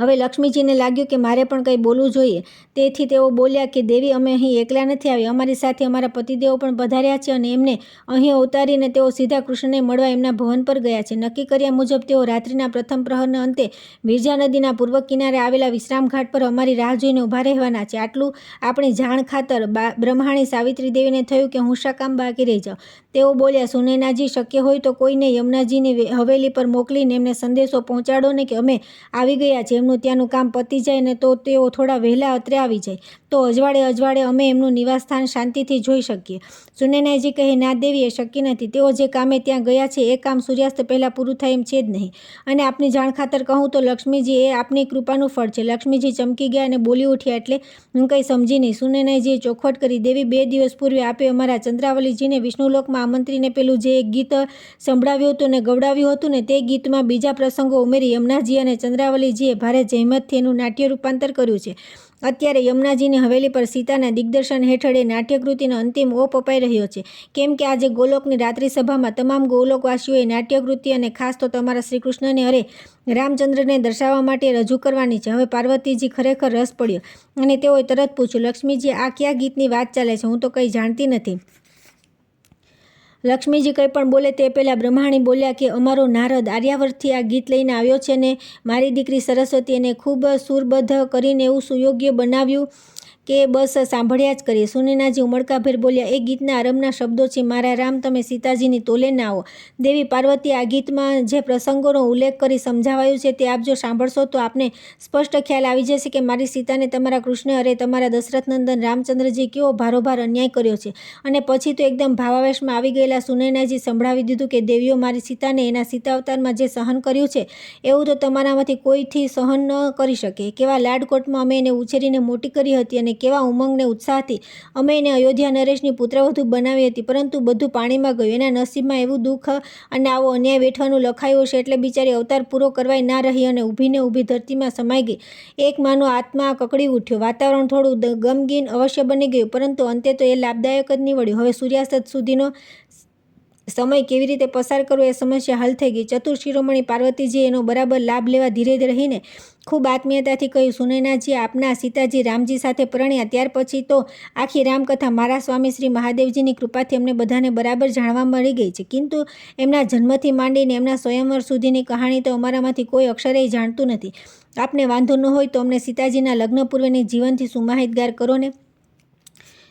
હવે લક્ષ્મીજીને લાગ્યું કે મારે પણ કંઈ બોલવું જોઈએ, તેથી તેઓ બોલ્યા કે દેવી, અમે અહીં એકલા નથી આવ્યા, અમારી સાથે અમારા પતિદેવો પણ પધાર્યા છે અને એમને અહીં ઉતારીને તેઓ સીધા કૃષ્ણને મળવા એમના ભવન પર ગયા છે. નક્કી કર્યા મુજબ તેઓ રાત્રિના પ્રથમ પ્રહરના અંતે વિરજા નદીના પૂર્વ કિનારે આવેલા વિશ્રામ ઘાટ પર અમારી રાહ જોઈને ઊભા રહેવાના છે. આટલું આપણી જાણ ખાતર બ્રહ્માણી સાવિત્રી દેવીને થયું કે હું શા કામ બાકી રહી જાઉં. તેઓ બોલ્યા, સુનૈનાજી, શક્ય હોય તો કોઈને યમુનાજીની હવેલી પર મોકલીને એમને સંદેશો પહોંચાડો ને કે અમે આવી ગયા છે. એમનું ત્યાંનું કામ પતી જાય ને તો તેઓ થોડા વહેલા અત્રે આવી જાય તો અજવાળે અમે એમનું નિવાસસ્થાન શાંતિથી જોઈ શકીએ. સુનૈનાજી કહે, ના દેવી, એ શક્ય નથી. તેઓ જે કામે ત્યાં ગયા છે એ કામ સૂર્યાસ્ત પહેલાં પૂરું થાય એમ છે જ નહીં. અને આપની જાણ ખાતર કહું તો લક્ષ્મીજી, એ આપની કૃપાનું ફળ છે. લક્ષ્મીજી ચમકી ગયા અને બોલી ઉઠ્યા, એટલે હું કંઈ સમજી નહીં. સુનૈનાજીએ ચોખવટ કરી, દેવી, 2 દિવસ પૂર્વે આપે અમારા ચંદ્રાવલીજીને વિષ્ણુલોકમાં આમંત્રીને પેલું જે એક ગીત સંભળાવ્યું હતું ને ગવડાવ્યું હતું ને તે ગીતમાં બીજા પ્રસંગો ઉમેરી યમુનાજી અને ચંદ્રાવલીજીએ ભારે જહેમતથી એનું નાટ્ય રૂપાંતર કર્યું છે. અત્યારે યમુનાજીની હવેલી પર સીતાના દિગ્દર્શન હેઠળ એ નાટ્યકૃતિનો અંતિમ ઓપ અપાઈ રહ્યો છે. કેમ કે આજે ગોલોકની રાત્રિ સભામાં તમામ ગોલોકવાસીઓએ નાટ્યકૃતિ અને ખાસ તો તમારા શ્રીકૃષ્ણને અરે રામચંદ્રને દર્શાવવા માટે રજૂ કરવાની છે. હવે પાર્વતીજી ખરેખર રસ પડ્યો અને તેઓએ તરત પૂછ્યું, લક્ષ્મીજી, આ કયા ગીતની વાત ચાલે છે? હું તો કંઈ જાણતી નથી. લક્ષ્મીજી કંઈ પણ બોલે તે પહેલાં બ્રહ્માણી બોલ્યા કે અમારો નારદ આર્યાવર્તથી આ ગીત લઈને આવ્યો છે ને મારી દીકરી સરસ્વતી એને ખૂબ સુરબદ્ધ કરીને એવું સુયોગ્ય બનાવ્યું કે બસ સાંભળ્યા જ કરીએ. સુનૈનાજી ઉમળકાભેર બોલ્યા, એ ગીતના આરંભના શબ્દો છે, મારા રામ, તમે સીતાજીની તોલે ના આવો. દેવી પાર્વતી, આ ગીતમાં જે પ્રસંગોનો ઉલ્લેખ કરી સમજાવાયું છે તે આપ જો સાંભળશો તો આપને સ્પષ્ટ ખ્યાલ આવી જશે કે મારી સીતાને તમારા કૃષ્ણ અરે તમારા દશરથનંદન રામચંદ્રજી કેવો ભારોભાર અન્યાય કર્યો છે. અને પછી તો એકદમ ભાવાવેશમાં આવી ગયેલા સુનૈનાજી સંભળાવી દીધું કે દેવીઓ, મારી સીતાને એના સીતાવતારમાં જે સહન કર્યું છે એવું તો તમારામાંથી કોઈથી સહન ન કરી શકે. કેવા લાડકોટમાં અમે એને ઉછેરીને મોટી કરી હતી અને કેવા ઉમંગને ઉત્સાહથી અમે એને અયોધ્યા નરેશની પુત્રવધુ બનાવી હતી, પરંતુ બધું પાણીમાં ગયું. એના નસીબમાં એવું દુઃખ અને આવો અન્યાય વેઠવાનું લખાયું હશે એટલે બિચારી અવતાર પૂરો કરવાય ના રહી અને ઊભીને ઊભી ધરતીમાં સમાઈ ગઈ. એક માનો આત્મા કકડી ઉઠ્યો. વાતાવરણ થોડું ગમગીન અવશ્ય બની ગયું, પરંતુ અંતે તો એ લાભદાયક જ નીવડ્યું. હવે સૂર્યાસ્ત સુધીનો સમય કેવી રીતે પસાર કરવો એ સમસ્યા હલ થઈ ગઈ. ચતુર શિરોમણી પાર્વતીજીએ એનો બરાબર લાભ લેવા ધીરે રહીને ખૂબ આત્મીયતાથી કહ્યું, સુનૈનાજી, આપના સીતાજી રામજી સાથે પરણ્યા ત્યાર પછી તો આખી રામકથા મારા સ્વામી શ્રી મહાદેવજીની કૃપાથી અમને બધાને બરાબર જાણવા મળી ગઈ છે. કિંતુ એમના જન્મથી માંડીને એમના સ્વયંવર સુધીની કહાણી તો અમારામાંથી કોઈ અક્ષરેય જાણતું નથી. આપને વાંધો ન હોય તો અમને સીતાજીના લગ્ન પૂર્વેની જીવનથી સુમાહિતગાર કરો ને.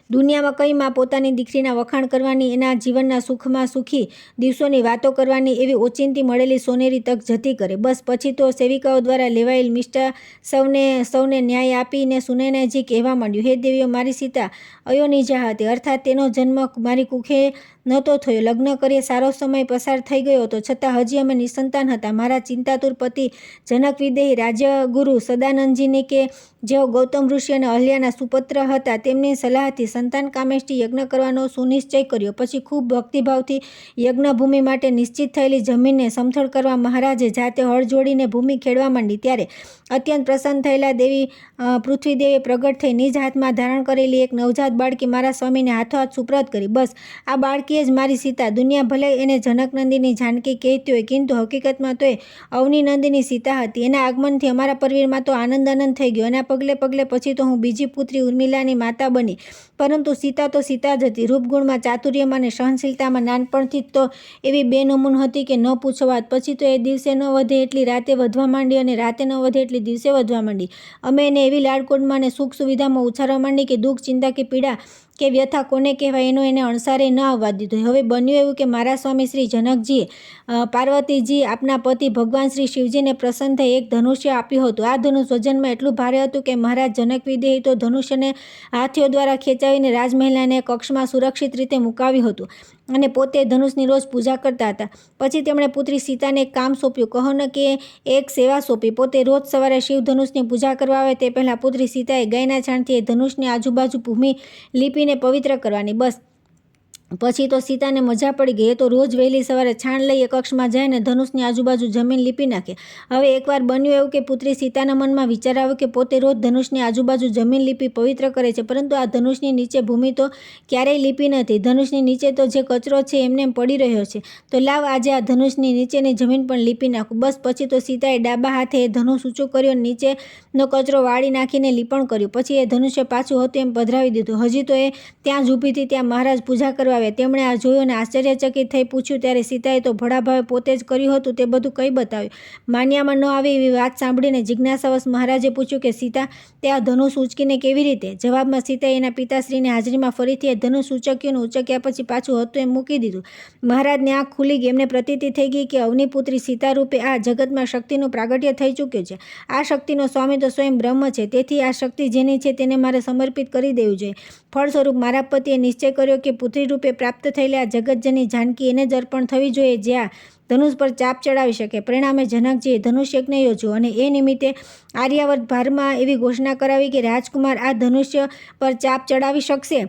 દુનિયામાં કઈ માં પોતાની દીકરીના વખાણ કરવાની, એના જીવનના સુખમાં સુખી દિવસોની વાતો કરવાની એવી ઓચિંતી મળેલી સોનેરી તક જતી કરે. બસ પછી તો સેવિકાઓ દ્વારા લેવાયેલ મિષ્ટા સૌને ન્યાય આપીને સુનૈનાજી કહેવા માંડ્યું, હે દેવીઓ, મારી સીતા અયોનિજા હતી, અર્થાત તેનો જન્મ મારી કુખે નહોતો થયો. લગ્ન કરીએ સારો સમય પસાર થઈ ગયો હતો, છતાં હજી અમે નિસંતાન હતા. મારા ચિંતાતુર પતિ જનક વિદેહી રાજગુરુ સદાનંદજીની કે જેઓ ગૌતમ ઋષિ અને અહલ્યાના સુપુત્ર હતા, તેમની સલાહથી સંતાન કામેષ્ટિ યજ્ઞ કરવાનો સુનિશ્ચય કર્યો. પછી ખૂબ ભક્તિભાવથી યજ્ઞભૂમિ માટે નિશ્ચિત થયેલી જમીનને સમથળ કરવા મહારાજે જાતે હળ જોડીને ભૂમિ ખેડવા માંડી. ત્યારે અત્યંત પ્રસન્ન થયેલા દેવી પૃથ્વીદેવીએ પ્રગટ થઈ નિજ હાથમાં ધારણ કરેલી એક નવજાત બાળકી મારા સ્વામીને હાથોહાથ સુપ્રત કરી. બસ આ બાળકી જ મારી સીતા. દુનિયા ભલે એને જનકનંદિની જાનકી કહેતી હોય, કિંતુ હકીકતમાં તો એ અવનીનંદિની સીતા હતી. એના આગમનથી અમારા પરિવારમાં તો આનંદ થઈ ગયો. એના પગલે પછી તો હું બીજી પુત્રી ઉર્મિલાની માતા બની. પરંતુ સીતા તો સીતા જ હતી. રૂપગુણમાં, ચાતુર્યમાં અને સહનશીલતામાં નાનપણથી જ તો એવી બેનમૂન હતી કે ન પૂછો વાત. પછી તો એ દિવસે ન વધે એટલી રાતે વધવા માંડી અને રાતે ન વધે એટલી દિવસે વધવા માંડી. અમે એને એવી લાડકોડમાં અને સુખ સુવિધામાં ઉછારવા માંડી કે દુઃખ, ચિંતા કે પીડા કે વ્યથા કોને કહેવાય એનો એને અણસારે ન આવવા દીધો. હવે બન્યું એવું કે મારા સ્વામી શ્રી જનકજીએ પાર્વતીજી આપના પતિ ભગવાન શ્રી શિવજીને પ્રસન્ન થઈ એક ધનુષ્ય આપ્યું હતું. આ ધનુષ વજનમાં એટલું ભારે હતું કે મહારાજ જનક વિદેહી તો ધનુષ્યને હાથીઓ દ્વારા ખેંચાવીને રાજમહેલના કક્ષમાં સુરક્ષિત રીતે મુકાવ્યું હતું અને પોતે ધનુષની રોજ પૂજા કરતા હતા. પછી તેમણે પુત્રી સીતાને એક કામ સોંપ્યું, કહો ન કે એક સેવા સોંપી. પોતે રોજ સવારે શિવ ધનુષની પૂજા કરવા આવે તે પહેલાં પુત્રી સીતાએ ગાયના છાણથી એ ધનુષની આજુબાજુ ભૂમિ લીપીને પવિત્ર કરવાની. બસ પછી તો સીતાને મજા પડી ગઈ. એ તો રોજ વહેલી સવારે છાણ લઈ કક્ષમાં જાય ને ધનુષની આજુબાજુ જમીન લીપી નાખે. હવે એકવાર બન્યું એવું કે પુત્રી સીતાના મનમાં વિચાર આવ્યો કે પોતે રોજ ધનુષની આજુબાજુ જમીન લીપી પવિત્ર કરે છે, પરંતુ આ ધનુષની નીચે ભૂમિ તો ક્યારેય લીપી નથી. ધનુષની નીચે તો જે કચરો છે એમને પડી રહ્યો છે, તો લાવ આજે આ ધનુષની નીચેની જમીન પણ લીપી નાખું. બસ પછી તો સીતાએ ડાબા હાથે એ ધનુષ ઊંચું કર્યું, નીચેનો કચરો વાળી નાખીને લીપણ કર્યું. પછી એ ધનુષ્ય પાછું હતું એમ પધરાવી દીધું. હજી તો એ ત્યાં જ ઊભી હતી ત્યાં મહારાજ પૂજા કરવા. તેમણે આ જોયું અને આશ્ચર્યચકિત થઈ પૂછ્યું. ત્યારે સીતાએ તો ભડાભાવે પોતે જ કર્યું હતું તે બધું કઈ બતાવ્યું. માન્યામાં ન આવે એવી વાત સાંભળીને જિજ્ઞાસાવશ મહારાજે પૂછ્યું કે સીતા, તે આ ધનુષ ઉંચકીને કેવી રીતે? જવાબમાં સીતાએ એના પિતાશ્રીની હાજરીમાં ફરીથી એ ધનુષ ઉંચક્યું અને ઉંચક્યા પછી પાછું હતું એમ મૂકી દીધું. મહારાજની આંખ ખુલી ગઈ. એમને પ્રતીતિ થઈ ગઈ કે અવનીપુત્રી સીતા રૂપે આ જગતમાં શક્તિનું પ્રાગટ્ય થઈ ચૂક્યું છે. આ શક્તિનો સ્વામી તો સ્વયં બ્રહ્મ છે. તેથી આ શક્તિ જેની છે તેને મારે સમર્પિત કરી દેવું જોઈએ. ફળ સ્વરૂપ મારા પતિએ નિશ્ચય કર્યો કે પુત્રી રૂપે પ્રાપ્ત થયેલી આ જગતજનની જાનકી એને જ અર્પણ થવી જોઈએ, જે આ ધનુષ પર ચાપ ચડાવી શકે. પરિણામે જનકજીએ ધનુષ યજ્ઞ યોજ્યો અને એ નિમિત્તે આર્યાવર્ત ભારમાં એવી ઘોષણા કરાવી કે રાજકુમાર આ ધનુષ્ય પર ચાપ ચડાવી શકશે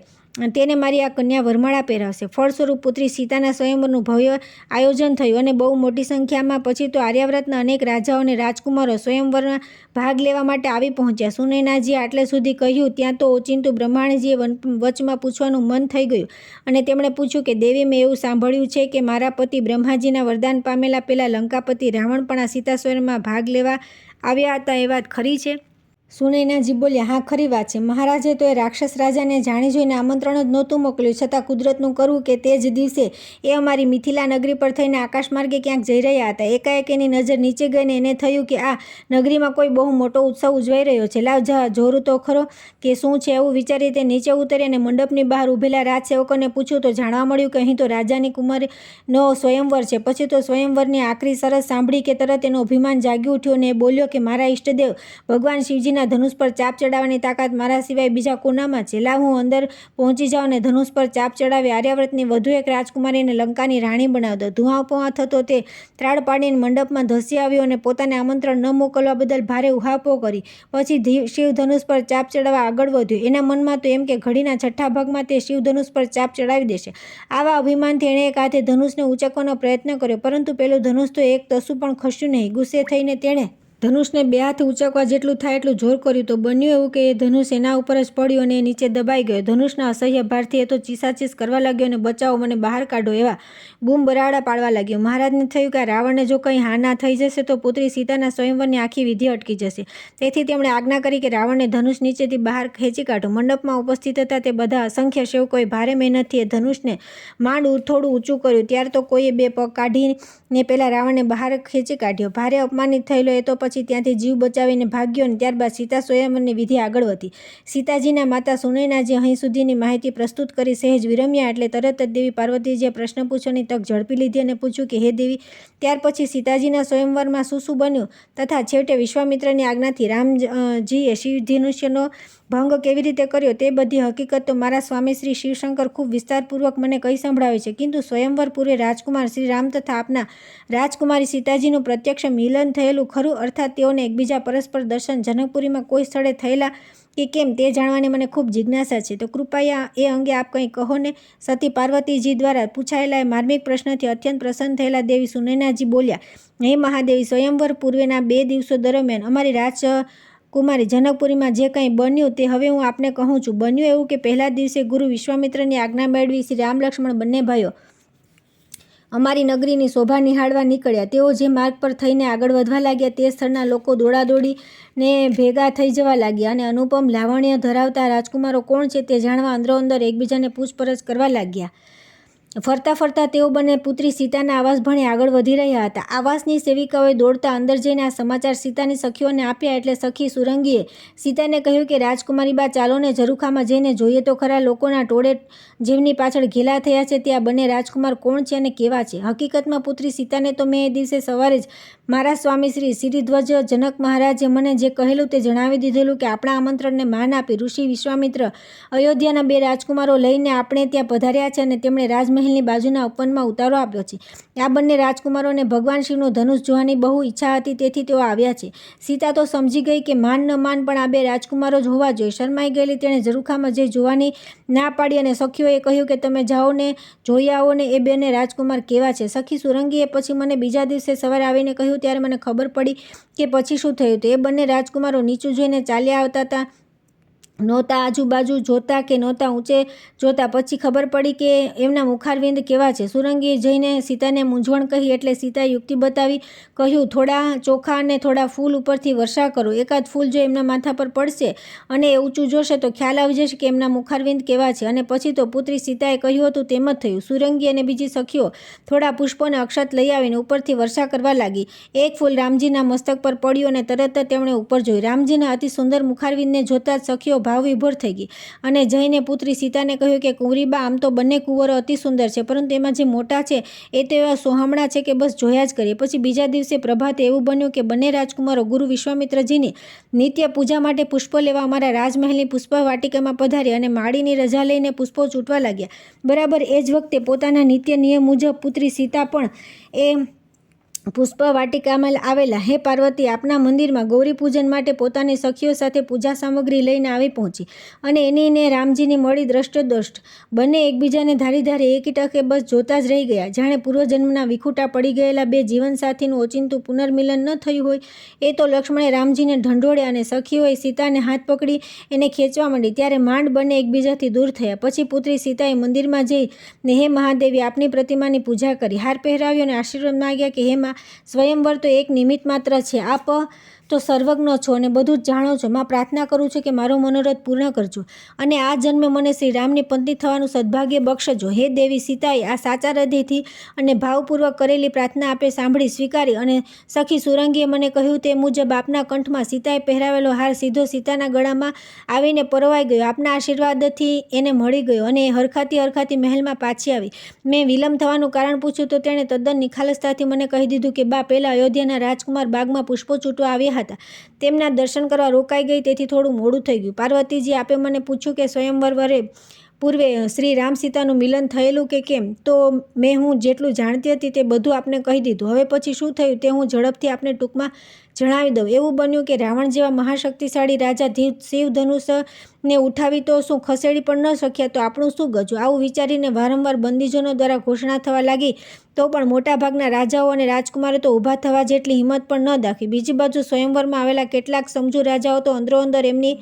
તેને મારી આ કન્યા વરમાળા પહેરાવશે. ફળ સ્વરૂપ પુત્રી સીતાના સ્વયંવરનું ભવ્ય આયોજન થયું અને બહુ મોટી સંખ્યામાં પછી તો આર્યાવર્તના અનેક રાજાઓ અને રાજકુમારો સ્વયંવરમાં ભાગ લેવા માટે આવી પહોંચ્યા. સુનયનાજીએ આટલે સુધી કહ્યું ત્યાં તો ઓચિંતું બ્રહ્માણીજીએ વચમાં પૂછવાનું મન થઈ ગયું અને તેમણે પૂછ્યું કે દેવી, મેં એવું સાંભળ્યું છે કે મારા પતિ બ્રહ્માજીના વરદાન પામેલા પેલા લંકાપતિ રાવણ પણ આ સીતા સ્વયંવરમાં ભાગ લેવા આવ્યા હતા, એ વાત ખરી છે? સુનયનાજી બોલ્યા, હા ખરી વાત છે. મહારાજે તો એ રાક્ષસ રાજાને જાણી જોઈને આમંત્રણ જ નહોતું મોકલ્યું, છતાં કુદરતનું કરવું કે તે જ દિવસે એ અમારી મિથિલા નગરી પર થઈને આકાશમાર્ગે ક્યાંક જઈ રહ્યા હતા. એકાએક એની નજર નીચે ગઈને એને થયું કે આ નગરીમાં કોઈ બહુ મોટો ઉત્સવ ઉજવાઈ રહ્યો છે. લાવ જોરું તો ખરો કે શું છે. એવું વિચારી તે નીચે ઉતરી અને મંડપની બહાર ઊભેલા રાજસેવકોને પૂછ્યું તો જાણવા મળ્યું કે અહીં તો રાજાની કુમારીનો સ્વયંવર છે. પછી તો સ્વયંવરની આખરી શરત સાંભળી કે તરત એનું અભિમાન જાગી ઉઠ્યું અને એ બોલ્યો કે મારા ઈષ્ટદેવ ભગવાન શિવજી ધનુષ પર ચાપ ચડાવવાની તાકાત મારા સિવાય બીજા કોનામાં છે? લાવ હું અંદર પહોંચી જાઉં અને ધનુષ પર ચાપ ચડાવી આર્યાવર્તની વધુ એક રાજકુમારીને લંકાની રાણી બનાવી દો. ધુઆપોઆ થતો તે ત્રાડ પાડીને મંડપમાં ધસી આવ્યો અને પોતાને આમંત્રણ ન મોકલવા બદલ ભારે ઉહાપો કરી પછી શિવ ધનુષ પર ચાપ ચડાવવા આગળ વધ્યો. એના મનમાં તો એમ કે ઘડીના છઠ્ઠા ભાગમાં તે શિવ ધનુષ પર ચાપ ચડાવી દેશે. આવા અભિમાનથી એણે એક હાથે ધનુષને ઉંચકવાનો પ્રયત્ન કર્યો, પરંતુ પેલું ધનુષ તો એક તસુ પણ ખસ્યું નહીં. ગુસ્સે થઈને તેણે ધનુષને બે હાથ ઊંચકવા જેટલું થાય એટલું જોર કર્યું તો બન્યું એવું કે એ ધનુષ એના ઉપર જ પડ્યું અને એ નીચે દબાઈ ગયો. ધનુષના અસહ્ય ભારથી એ તો ચીસાચીસ કરવા લાગ્યો અને બચાવો, મને બહાર કાઢો એવા બૂમ બરાડા પાડવા લાગ્યો. મહારાજને થયું કે આ રાવણને જો કંઈ હા ના થઈ જશે તો પુત્રી સીતાના સ્વયંવરની આખી વિધિ અટકી જશે. તેથી તેમણે આજ્ઞા કરી કે રાવણને ધનુષ નીચેથી બહાર ખેંચી કાઢો. મંડપમાં ઉપસ્થિત હતા તે બધા અસંખ્ય સેવકોએ ભારે મહેનતથી એ ધનુષને માંડ થોડું ઊંચું કર્યું. ત્યાર તો કોઈએ બે પગ કાઢીને પેલા રાવણને બહાર ખેંચી કાઢ્યો. ભારે અપમાનિત થયેલો એ તો પછી ત્યાંથી જીવ બચાવીને ભાગ્યો અને ત્યારબાદ સીતા સ્વયંવરની વિધિ આગળ વધી. સીતાજીના માતા સુનયનાજી અહીં સુધીની માહિતી પ્રસ્તુત કરી સહેજ વિરમ્યા એટલે તરત જ દેવી પાર્વતીજીએ પ્રશ્ન પૂછવાની તક ઝડપી લીધી અને પૂછ્યું કે હે દેવી, ત્યાર પછી સીતાજીના સ્વયંવરમાં શું શું બન્યું તથા છેવટે વિશ્વામિત્રની આજ્ઞાથી રામજીએ શિવ ધનુષ્યનો ભંગ કેવી રીતે કર્યો તે બધી હકીકત તો મારા સ્વામી શ્રી શિવશંકર ખૂબ વિસ્તારપૂર્વક મને કહી સંભળાવે છે. કિંતુ સ્વયંવર પૂર્વે રાજકુમાર શ્રી રામ તથા આપના રાજકુમારી સીતાજીનું પ્રત્યક્ષ મિલન થયેલું ખરું? અર્થાત તેઓને એકબીજા પરસ્પર દર્શન જનકપુરીમાં કોઈ સ્થળે થયેલા કે કેમ તે જાણવાની મને ખૂબ જિજ્ઞાસા છે. તો કૃપયા એ અંગે આપ કંઈ કહો ને. સતી પાર્વતીજી દ્વારા પૂછાયેલા એ માર્મિક પ્રશ્નથી અત્યંત પ્રસન્ન થયેલા દેવી સુનયનાજી બોલ્યા, હે મહાદેવી, સ્વયંવર પૂર્વેના 2 દિવસો દરમિયાન અમારી રાજકુમારી જનકપુરીમાં જે કંઈ બન્યું તે હવે હું આપને કહું છું. બન્યું એવું કે પહેલા દિવસે ગુરુ વિશ્વામિત્રની આજ્ઞા મેળવી શ્રી રામ લક્ષ્મણ બંને ભાઈઓ અમારી નગરીની શોભા નિહાળવા નીકળ્યા. તેઓ જે માર્ગ પર થઈને આગળ વધવા લાગ્યા તે સ્થળના લોકો દોડાદોડીને ભેગા થઈ જવા લાગ્યા અને અનુપમ લાવણ્ય ધરાવતા રાજકુમારો કોણ છે તે જાણવા અંદરોઅંદર એકબીજાને પૂછપરછ કરવા લાગ્યા. ફરતા ફરતા તેઓ બંને પુત્રી સીતાના આવાસ ભણી આગળ વધી રહ્યા હતા. આવાસની સેવિકાઓએ દોડતા અંદર જઈને આ સમાચાર સીતાની સખીઓને આપ્યા. એટલે સખી સુરંગીએ સીતાને કહ્યું કે રાજકુમારી બા, ચાલો ને ઝરૂખામાં જઈને જોઈએ તો ખરા લોકોના ટોળે જેમની પાછળ ઘેલા થયા છે તે આ બંને રાજકુમાર કોણ છે અને કેવા છે. હકીકતમાં પુત્રી સીતાને તો મેં એ દિવસે સવારે જ મારા સ્વામી શ્રી શ્રીધ્વજ જનક મહારાજે મને જે કહેલું તે જણાવી દીધેલું કે આપણા આમંત્રણને માન આપી ઋષિ વિશ્વામિત્ર અયોધ્યાના 2 રાજકુમારો લઈને આપણે ત્યાં પધાર્યા છે અને તેમણે રાજમહેલની બાજુના ઉપવનમાં ઉતારો આપ્યો છે. આ બંને રાજકુમારોને ભગવાન શિવનું ધનુષ જોવાની બહુ ઈચ્છા હતી, તેથી તેઓ આવ્યા છે. સીતા તો સમજી ગઈ કે માન ન માન પણ આ 2 રાજકુમારો જ હોવા જોઈએ. શરમાઈ ગયેલી તેણે ઝરૂખામાં જઈ જોવાની ના પાડી અને સખીઓએ કહ્યું કે તમે જાઓ ને જોઈ આવો ને એ બંને રાજકુમાર કેવા છે. સખી સુરંગીએ પછી મને બીજા દિવસે સવારે આવીને કહ્યું. ત્યારે મને ખબર પડી કે પછી શું થયું. તો એ બંને રાજકુમારો નીચું જોઈને ચાલ્યા આવતા હતા, નહોતા આજુબાજુ જોતા કે નહોતા ઊંચે જોતા. પછી ખબર પડી કે એમના મુખારવિંદ કેવા છે. સુરંગીએ જઈને સીતાને મૂંઝવણ કહી. એટલે સીતાએ યુક્તિ બતાવી કહ્યું, થોડા ચોખા અને થોડા ફૂલ ઉપરથી વર્ષા કરો. એકાદ ફૂલ જો એમના માથા પર પડશે અને એ ઊંચું જોશે તો ખ્યાલ આવી જશે કે એમના મુખારવિંદ કેવા છે. અને પછી તો પુત્રી સીતાએ કહ્યું હતું તેમ જ થયું. સુરંગી અને બીજી સખીઓ થોડા પુષ્પોને અક્ષત લઈ આવીને ઉપરથી વર્ષા કરવા લાગી. એક ફૂલ રામજીના મસ્તક પર પડ્યું અને તરત જ તેમણે ઉપર જોયું. રામજીના અતિ સુંદર મુખારવિંદને જોતા જ સખીઓ ભાવ વિભોર થઈ ગઈ અને જઈને પુત્રી સીતાને કહ્યું કે કુંવરીબા, આમ તો બંને કુંવરો અતિ સુંદર છે, પરંતુ એમાં જે મોટા છે એ તો એવા સોહામણા છે કે બસ જોયા જ કરીએ. પછી બીજા દિવસે પ્રભાતે એવું બન્યું કે બંને રાજકુમારો ગુરુ વિશ્વામિત્રજીની નિત્ય પૂજા માટે પુષ્પો લેવા અમારા રાજમહેલની પુષ્પ વાટિકામાં પધાર્યા અને માળીની રજા લઈને પુષ્પો ચૂંટવા લાગ્યા. બરાબર એ જ વખતે પોતાના નિત્ય નિયમ મુજબ પુત્રી સીતા પણ એ પુષ્પ વાટિકામાં આવેલા. હે પાર્વતી, આપના મંદિરમાં ગૌરી પૂજન માટે પોતાની સખીઓ સાથે પૂજા સામગ્રી લઈને આવી પહોંચી અને એની ને રામજીની મળી દ્રષ્ટદ્રષ્ટ બંને એકબીજાને ધારી ધારી એક ટકે બસ જોતા જ રહી ગયા. જાણે પૂર્વજન્મના વિખૂટા પડી ગયેલા 2 જીવનસાથીનું ઓચિંતું પુનર્મિલન ન થયું હોય. એ તો લક્ષ્મણે રામજીને ઢંઢોળ્યા અને સખીઓએ સીતાને હાથ પકડી એને ખેંચવા માંડી. ત્યારે માંડ બંને એકબીજાથી દૂર થયા. પછી પુત્રી સીતાએ મંદિરમાં જઈ ને હે મહાદેવી, આપની પ્રતિમાની પૂજા કરી, હાર પહેરાવ્યો અને આશીર્વાદ માગ્યા કે હે માં, સ્વયંવર તો એક નિમિત્ત માત્ર છે. આપ તો સર્વજ્ઞ છો અને બધું જ જાણો છો. માં પ્રાર્થના કરું છું કે મારો મનોરથ પૂર્ણ કરજો અને આ જન્મે મને શ્રી રામની પત્ની થવાનું સદભાગ્ય બક્ષજો. હે દેવી સીતાએ આ સાચા હૃદયથી અને ભાવપૂર્વક કરેલી પ્રાર્થના આપે સાંભળી સ્વીકારી અને સખી સુરંગીએ મને કહ્યું તે મુજબ આપના કંઠમાં સીતાએ પહેરાવેલો હાર સીધો સીતાના ગળામાં આવીને પરોવાઈ ગયો. આપના આશીર્વાદથી એને મળી ગયો અને એ હરખાતી મહેલમાં પાછી આવી. મેં વિલંબ થવાનું કારણ પૂછ્યું તો તેણે તદ્દન નિખાલસતાથી મને કહી દીધું કે બા, પહેલા અયોધ્યાના રાજકુમાર બાગમાં પુષ્પો ચૂંટવા આવ્યા હતા, તેમના દર્શન કરવા રોકાઈ ગઈ, તેથી થોડું મોડું થઈ ગયું. પાર્વતીજી, આપે મને પૂછ્યું કે સ્વયંવર પૂર્વે શ્રી રામ સીતાનું મિલન થયેલું કે કેમ, તો હું જેટલું જાણતી હતી તે બધું આપને કહી દીધું. હવે પછી શું થયું તે હું ઝડપથી આપને ટૂંકમાં જણાવી દઉં. એવું બન્યું કે રાવણ જેવા મહાશક્તિશાળી રાજા શિવ ધનુષને ઉઠાવી તો શું ખસેડી પણ ન શક્યા તો આપણું શું ગજું. આવું વિચારીને વારંવાર બંદીજનો દ્વારા ઘોષણા થવા લાગી તો પણ મોટાભાગના રાજાઓ અને રાજકુમારો તો ઊભા થવા જેટલી હિંમત પણ ન દાખવી. બીજી બાજુ સ્વયંવરમાં આવેલા કેટલાક સમજુ રાજાઓ તો અંદરોઅંદર એમની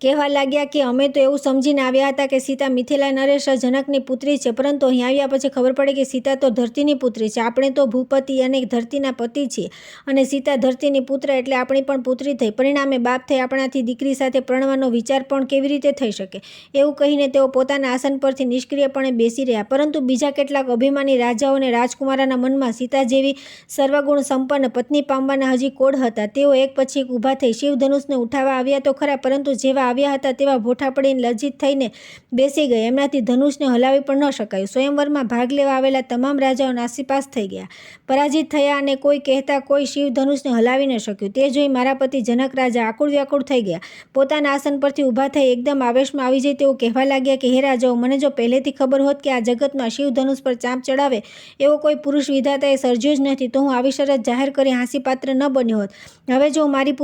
કહેવા લાગ્યા કે અમે તો એવું સમજીને આવ્યા હતા કે સીતા મિથિલા નરેશ જનકની પુત્રી છે, પરંતુ અહીં આવ્યા પછી ખબર પડી કે સીતા તો ધરતીની પુત્રી છે. આપણે તો ભૂપતિ અને ધરતીના પતિ છીએ અને સીતા ધરતીની પુત્ર એટલે આપણી પણ પુત્રી થઈ. પરિણામે બાપ થઈ આપણાથી દીકરી સાથે પરણવાનો વિચાર પણ કેવી રીતે થઈ શકે. એવું કહીને તેઓ પોતાના આસન પરથી નિષ્ક્રિયપણે બેસી રહ્યા. પરંતુ બીજા કેટલાક અભિમાની રાજાઓ અને રાજકુમારોના મનમાં સીતા જેવી સર્વગુણ સંપન્ન પત્ની પામવાના હજી કોડ હતા. તેઓ એક પછી એક ઊભા થઈ શિવધનુષને ઉઠાવવા આવ્યા તો ખરા, પરંતુ જેવા આવ્યા હતા તેવા ભોઠા પડીને લજ્જિત થઈને બેસી ગયા. એમનાથી ધનુષને હલાવી પણ ન શકાયું. સ્વયંવરમાં ભાગ લેવા આવેલા તમામ રાજાઓ નાસીપાસ થઈ ગયા, પરાજિત થયા અને કોઈ કહેતા કોઈ શિવ ધનુષને હલાવી ન શક્યું. તે જોઈ મારા પતિ જનક રાજા આકુળ વ્યાકુળ થઈ ગયા. પોતાના આસન પરથી ઊભા થઈ એકદમ આવેશમાં આવી જાય તેઓ કહેવા લાગ્યા કે હે રાજાઓ, મને જો પહેલેથી ખબર હોત કે આ જગતમાં શિવ ધનુષ પર ચાંપ ચડાવે એવો કોઈ પુરુષ વિધાતાએ સર્જ્યો જ નથી તો હું આવી શરત જાહેર કરી હાંસી પાત્ર ન બન્યો હોત. હવે જો મારી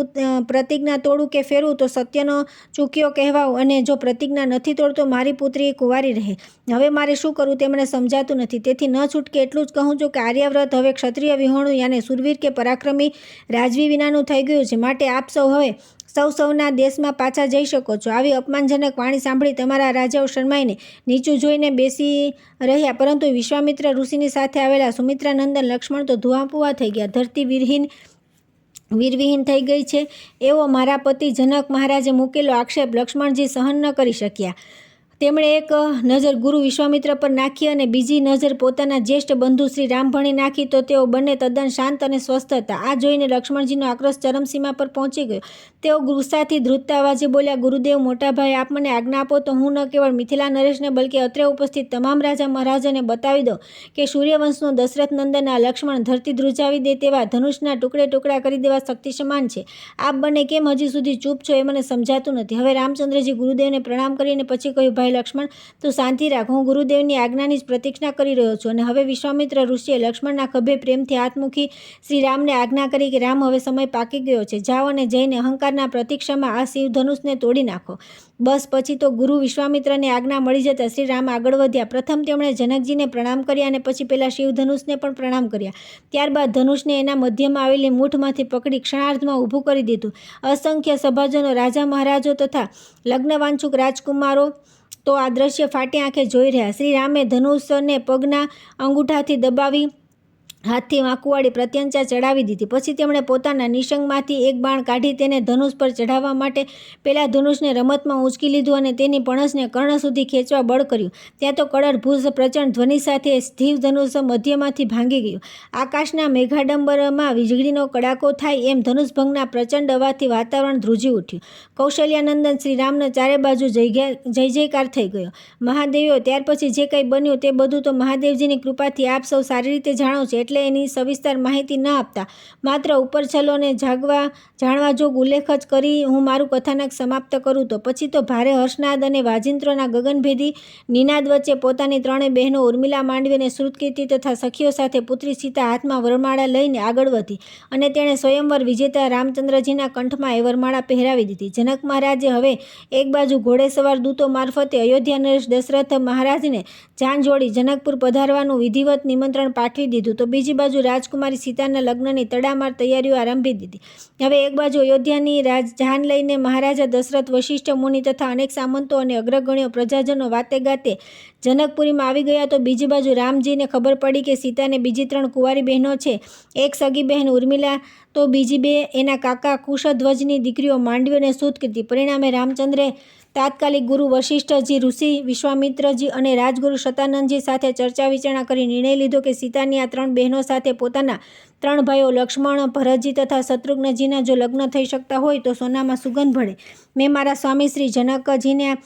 પ્રતિજ્ઞા તોડું કે ફેરવું તો સત્યનો ચૂક્યો કહેવાઉં, અને જો પ્રતિજ્ઞા નથી તોડતો મારી પુત્રી કુંવારી રહે. હવે મારે શું કરવું તે મને સમજાતું નથી. તેથી ન છૂટકે એટલું જ કહું છું કે આર્યાવ્રત હવે ક્ષત્રિય વિહોણું યાને સુરવીર કે પરાક્રમી રાજવી વિનાનું થઈ ગયું છે. માટે આપ સૌ હવે સૌના દેશમાં પાછા જઈ શકો છો. આવી અપમાનજનક વાણી સાંભળી તમારા રાજાઓ શરમાઈને નીચું જોઈને બેસી રહ્યા, પરંતુ વિશ્વામિત્ર ઋષિની સાથે આવેલા સુમિત્રાનંદન લક્ષ્મણ તો ધુઆપુઆ થઈ ગયા. ધરતી વીરવિહીન થઈ ગઈ છે એવો મારા પતિ જનક મહારાજે મૂકેલો આક્ષેપ લક્ષ્મણજી સહન ન કરી શક્યા. તેમણે એક નજર ગુરુ વિશ્વામિત્ર પર નાખી અને બીજી નજર પોતાના જ્યેષ્ઠ બંધુ શ્રી રામ ભણી નાખી તો તેઓ બંને તદ્દન શાંત અને સ્વસ્થ હતા. આ જોઈને લક્ષ્મણજીનો આક્રોશ ચરમસીમા પર પહોંચી ગયો. તેઓ ગુસ્સાથી ધ્રુજતા અવાજે બોલ્યા, ગુરુદેવ મોટાભાઈ, આપ મને આજ્ઞા આપો તો હું ન કેવળ મિથિલા નરેશને બલકે અત્રે ઉપસ્થિત તમામ રાજા મહારાજાને બતાવી દઉં કે સૂર્યવંશનો દશરથ નંદન આ લક્ષ્મણ ધરતી ધ્રુજાવી દે તેવા ધનુષના ટુકડે ટુકડા કરી દેવા શક્તિ સમાન છે. આપ બંને કેમ હજી સુધી ચૂપ છો એ મને સમજાતું નથી. હવે રામચંદ્રજી ગુરુદેવને પ્રણામ કરીને પછી કહ્યું, ભાઈ લક્ષ્મણ, તું શાંતિ રાખ. હું ગુરુદેવની આજ્ઞાની જ પ્રતીક્ષા કરી રહ્યો છું. અને હવે વિશ્વામિત્ર ઋષિએ લક્ષ્મણના ખભે પ્રેમથી હાથ મૂકી શ્રી રામને આજ્ઞા કરી કે રામ, હવે સમય પાકી ગયો છે. જાઓ અને જઈને અહંકારના પ્રતીક્ષામાં આ શિવ ધનુષને તોડી નાખો. બસ પછી તો ગુરુ વિશ્વામિત્રને આજ્ઞા મળી જતા શ્રી રામ આગળ વધ્યા. પ્રથમ તેમણે જનકજીને પ્રણામ કર્યા અને પછી પેલા શિવ ધનુષને પણ પ્રણામ કર્યા. ત્યારબાદ ધનુષને એના મધ્યમાં આવેલી મૂઠમાંથી પકડી ક્ષણાર્ધમાં ઊભું કરી દીધું. અસંખ્ય સભાજનો, રાજા મહારાજો તથા લગ્નવાંછુક રાજકુમારો તો આ દ્રશ્ય ફાટી આંખે જોઈ રહ્યા. શ્રી રામે ધનુષને પગના અંગૂઠાથી દબાવી હાથથી વાંકુવાળી પ્રત્યંચા ચડાવી દીધી. પછી તેમણે પોતાના નિશંગમાંથી એક બાણ કાઢી તેને ધનુષ પર ચઢાવવા માટે પેલા ધનુષને રમતમાં ઊંચકી લીધું અને તેની પણસને કર્ણ સુધી ખેંચવા બળ કર્યું. ત્યાં તો કડરભૂસ પ્રચંડ ધ્વનિ સાથે સ્થિવ ધનુષ મધ્યમાંથી ભાંગી ગયું. આકાશના મેઘાડંબરમાં વીજળીનો કડાકો થાય એમ ધનુષભંગના પ્રચંડ અવાજથી વાતાવરણ ધ્રુજી ઉઠ્યું. કૌશલ્યાનંદન શ્રી રામના ચારે બાજુ જય જયકાર થઈ ગયો. મહાદેવીઓ, ત્યાર પછી જે કંઈ બન્યું તે બધું તો મહાદેવજીની કૃપાથી આપ સૌ સારી રીતે જાણો છો, એટલે એની સવિસ્તાર માહિતી ન આપતા માત્ર ઉપર છલોને જાણવા જોગ ઉલ્લેખ જ કરી હું મારું કથાનક સમાપ્ત કરું તો પછી તો ભારે હર્ષનાદ અને વાજિંત્રોના ગગનભેદી નિનાદ વચ્ચે પોતાની ત્રણેય બહેનો ઉર્મિલા, માંડવી અને શ્રુતકીર્તિ તથા સખીઓ સાથે પુત્રી સીતા હાથમાં વરમાળા લઈને આગળ વધી અને તેણે સ્વયંવર વિજેતા રામચંદ્રજીના કંઠમાં એ વરમાળા પહેરાવી દીધી. જનક મહારાજે હવે એક બાજુ ઘોડેસવાર દૂતો મારફતે અયોધ્યા નરેશ દશરથ મહારાજને જાન જોડી જનકપુર પધારવાનું વિધિવત નિમંત્રણ પાઠવી દીધું તો બીજી બાજુ રાજકુમારી સીતાના લગ્નની તડામાર તૈયારીઓ આરંભી દીધી. હવે એક બાજુ અયોધ્યાની જાન લઈને મહારાજા દશરથ, વશિષ્ઠ મુનિ તથા અનેક સામંતો અને અગ્રગણ્યો પ્રજાજનો વાતે ગાતે જનકપુરીમાં આવી ગયા તો બીજી બાજુ રામજીને ખબર પડી કે સીતાને બીજી 3 કુંવારી બહેનો છે. એક સગી બહેન ઉર્મિલા તો બીજી 2 એના કાકા કુશધ્વજની દીકરીઓ માંડવી અને સુતકીર્તિ. પરિણામે રામચંદ્રે તાત્કાલિક ગુરુ વશિષ્ઠજી, ઋષિ વિશ્વામિત્રજી અને રાજગુરુ શતાનંદજી સાથે ચર્ચા વિચારણા કરી નિર્ણય લીધો કે સીતાની આ 3 બહેનો સાથે પોતાના 3 ભાઈઓ લક્ષ્મણ, ભરતજી તથા શત્રુઘ્નજીના જો લગ્ન થઈ શકતા હોય તો સોનામાં સુગંધ ભળે. મેં મારા સ્વામી શ્રી જનકજીને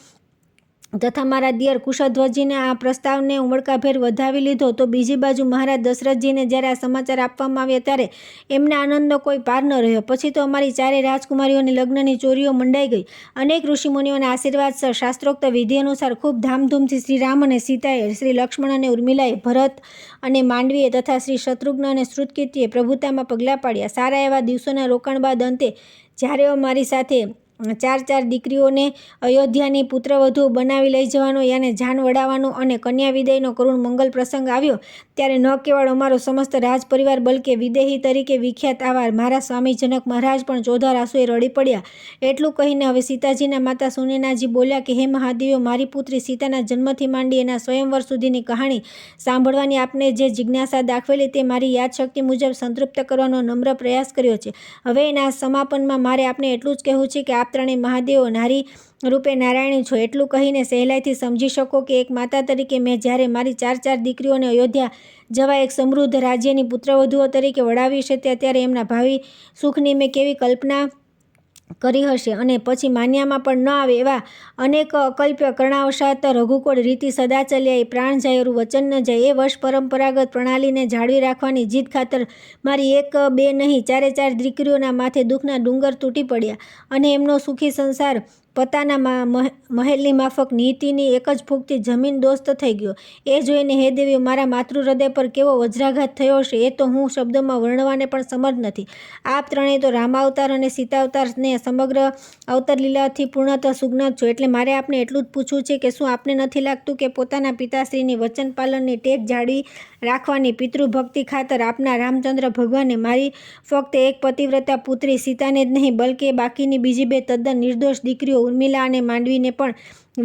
તથા મારા દિયર કુશધ્વજજીને આ પ્રસ્તાવને ઉમળકાભેર વધાવી લીધો તો બીજી બાજુ મહારાજ દશરથજીને જ્યારે આ સમાચાર આપવામાં આવ્યા ત્યારે એમના આનંદનો કોઈ પાર ન રહ્યો. પછી તો અમારી 4 રાજકુમારીઓની લગ્નની ચોરીઓ મંડાઈ ગઈ. અનેક ઋષિમુનિઓના આશીર્વાદ સર શાસ્ત્રોક્ત વિધિ અનુસાર ખૂબ ધામધૂમથી શ્રી રામ અને સીતાએ, શ્રી લક્ષ્મણ અને ઉર્મિલાએ, ભરત અને માંડવીએ તથા શ્રી શત્રુઘ્ન અને શ્રુતકીર્તિએ પ્રભુતામાં પગલાં પાડ્યા. સારા એવા દિવસોના રોકાણ બાદ અંતે જ્યારે અમારી સાથે 4 દીકરીઓને અયોધ્યાની પુત્રવધુ બનાવી લઈ જવાનો યાને જાન વડાવવાનો અને કન્યા વિદયનો કરુણ મંગલ પ્રસંગ આવ્યો ત્યારે ન કેવળ અમારો સમસ્ત રાજ પરિવાર બલકે વિદેહી તરીકે વિખ્યાત આવા મારા સ્વામી જનક મહારાજ પણ ચોધાર આંસુએ રડી પડ્યા. એટલું કહીને હવે સીતાજીના માતા સુનેનાજી બોલ્યા કે હે મહાદેવીઓ, મારી પુત્રી સીતાના જન્મથી માંડી એના સ્વયંવર સુધીની કહાણી સાંભળવાની આપને જે જિજ્ઞાસા દાખવેલી તે મારી યાદશક્તિ મુજબ સંતૃપ્ત કરવાનો નમ્ર પ્રયાસ કર્યો છે. હવે એના સમાપનમાં મારે આપને એટલું જ કહેવું છે કે આપ 3 મહાદેવો નારી રૂપે નારાયણી છો. એટલું કહીને સહેલાઈથી સમજી શકો કે એક માતા તરીકે મેં જ્યારે મારી 4 દીકરીઓને અયોધ્યા જવા એક સમૃદ્ધ રાજ્યની પુત્રવધુઓ તરીકે વડાવી છે ત્યારે એમના ભાવિ સુખની મેં કેવી કલ્પના કરી હશે અને પછી માન્યામાં પણ ન આવે એવા અનેક અકલ્પ્ય કરણાવશાત રઘુકુળ રીતિ સદા ચલ્યા, પ્રાણ જાય એરું વચન ન જાય. એ વર્ષ પરંપરાગત પ્રણાલીને જાળવી રાખવાની જીદ ખાતર મારી એક બે નહીં 4 દીકરીઓના માથે દુઃખના ડુંગર તૂટી પડ્યા અને એમનો સુખી સંસાર પતાના મહેલની માફક નીતિની એક જ ફૂંકથી જમીન દોસ્ત થઈ ગયો. એ જોઈને હે દેવીઓ, મારા માતૃ હૃદય પર કેવો વજ્રાઘાત થયો હશે એ તો હું શબ્દોમાં વર્ણવાને પણ સમર્થ નથી. આપ ત્રણેય તો રામાવતાર અને સીતાવતારને સમગ્ર અવતાર લીલાથી પૂર્ણતઃ સુજ્ઞાત છો. એટલે મારે આપને એટલું જ પૂછવું છે કે શું આપને નથી લાગતું કે પોતાના પિતાશ્રીની વચન પાલનની ટેક જાળવી રાખવાની પિતૃભક્તિ ખાતર આપના રામચંદ્ર ભગવાને મારી ફક્ત એક પતિવ્રતા પુત્રી સીતાને જ નહીં બલકે બાકીની બીજી બે તદ્દન નિર્દોષ દીકરીઓ ઉર્મિલા અને માંડવીને પણ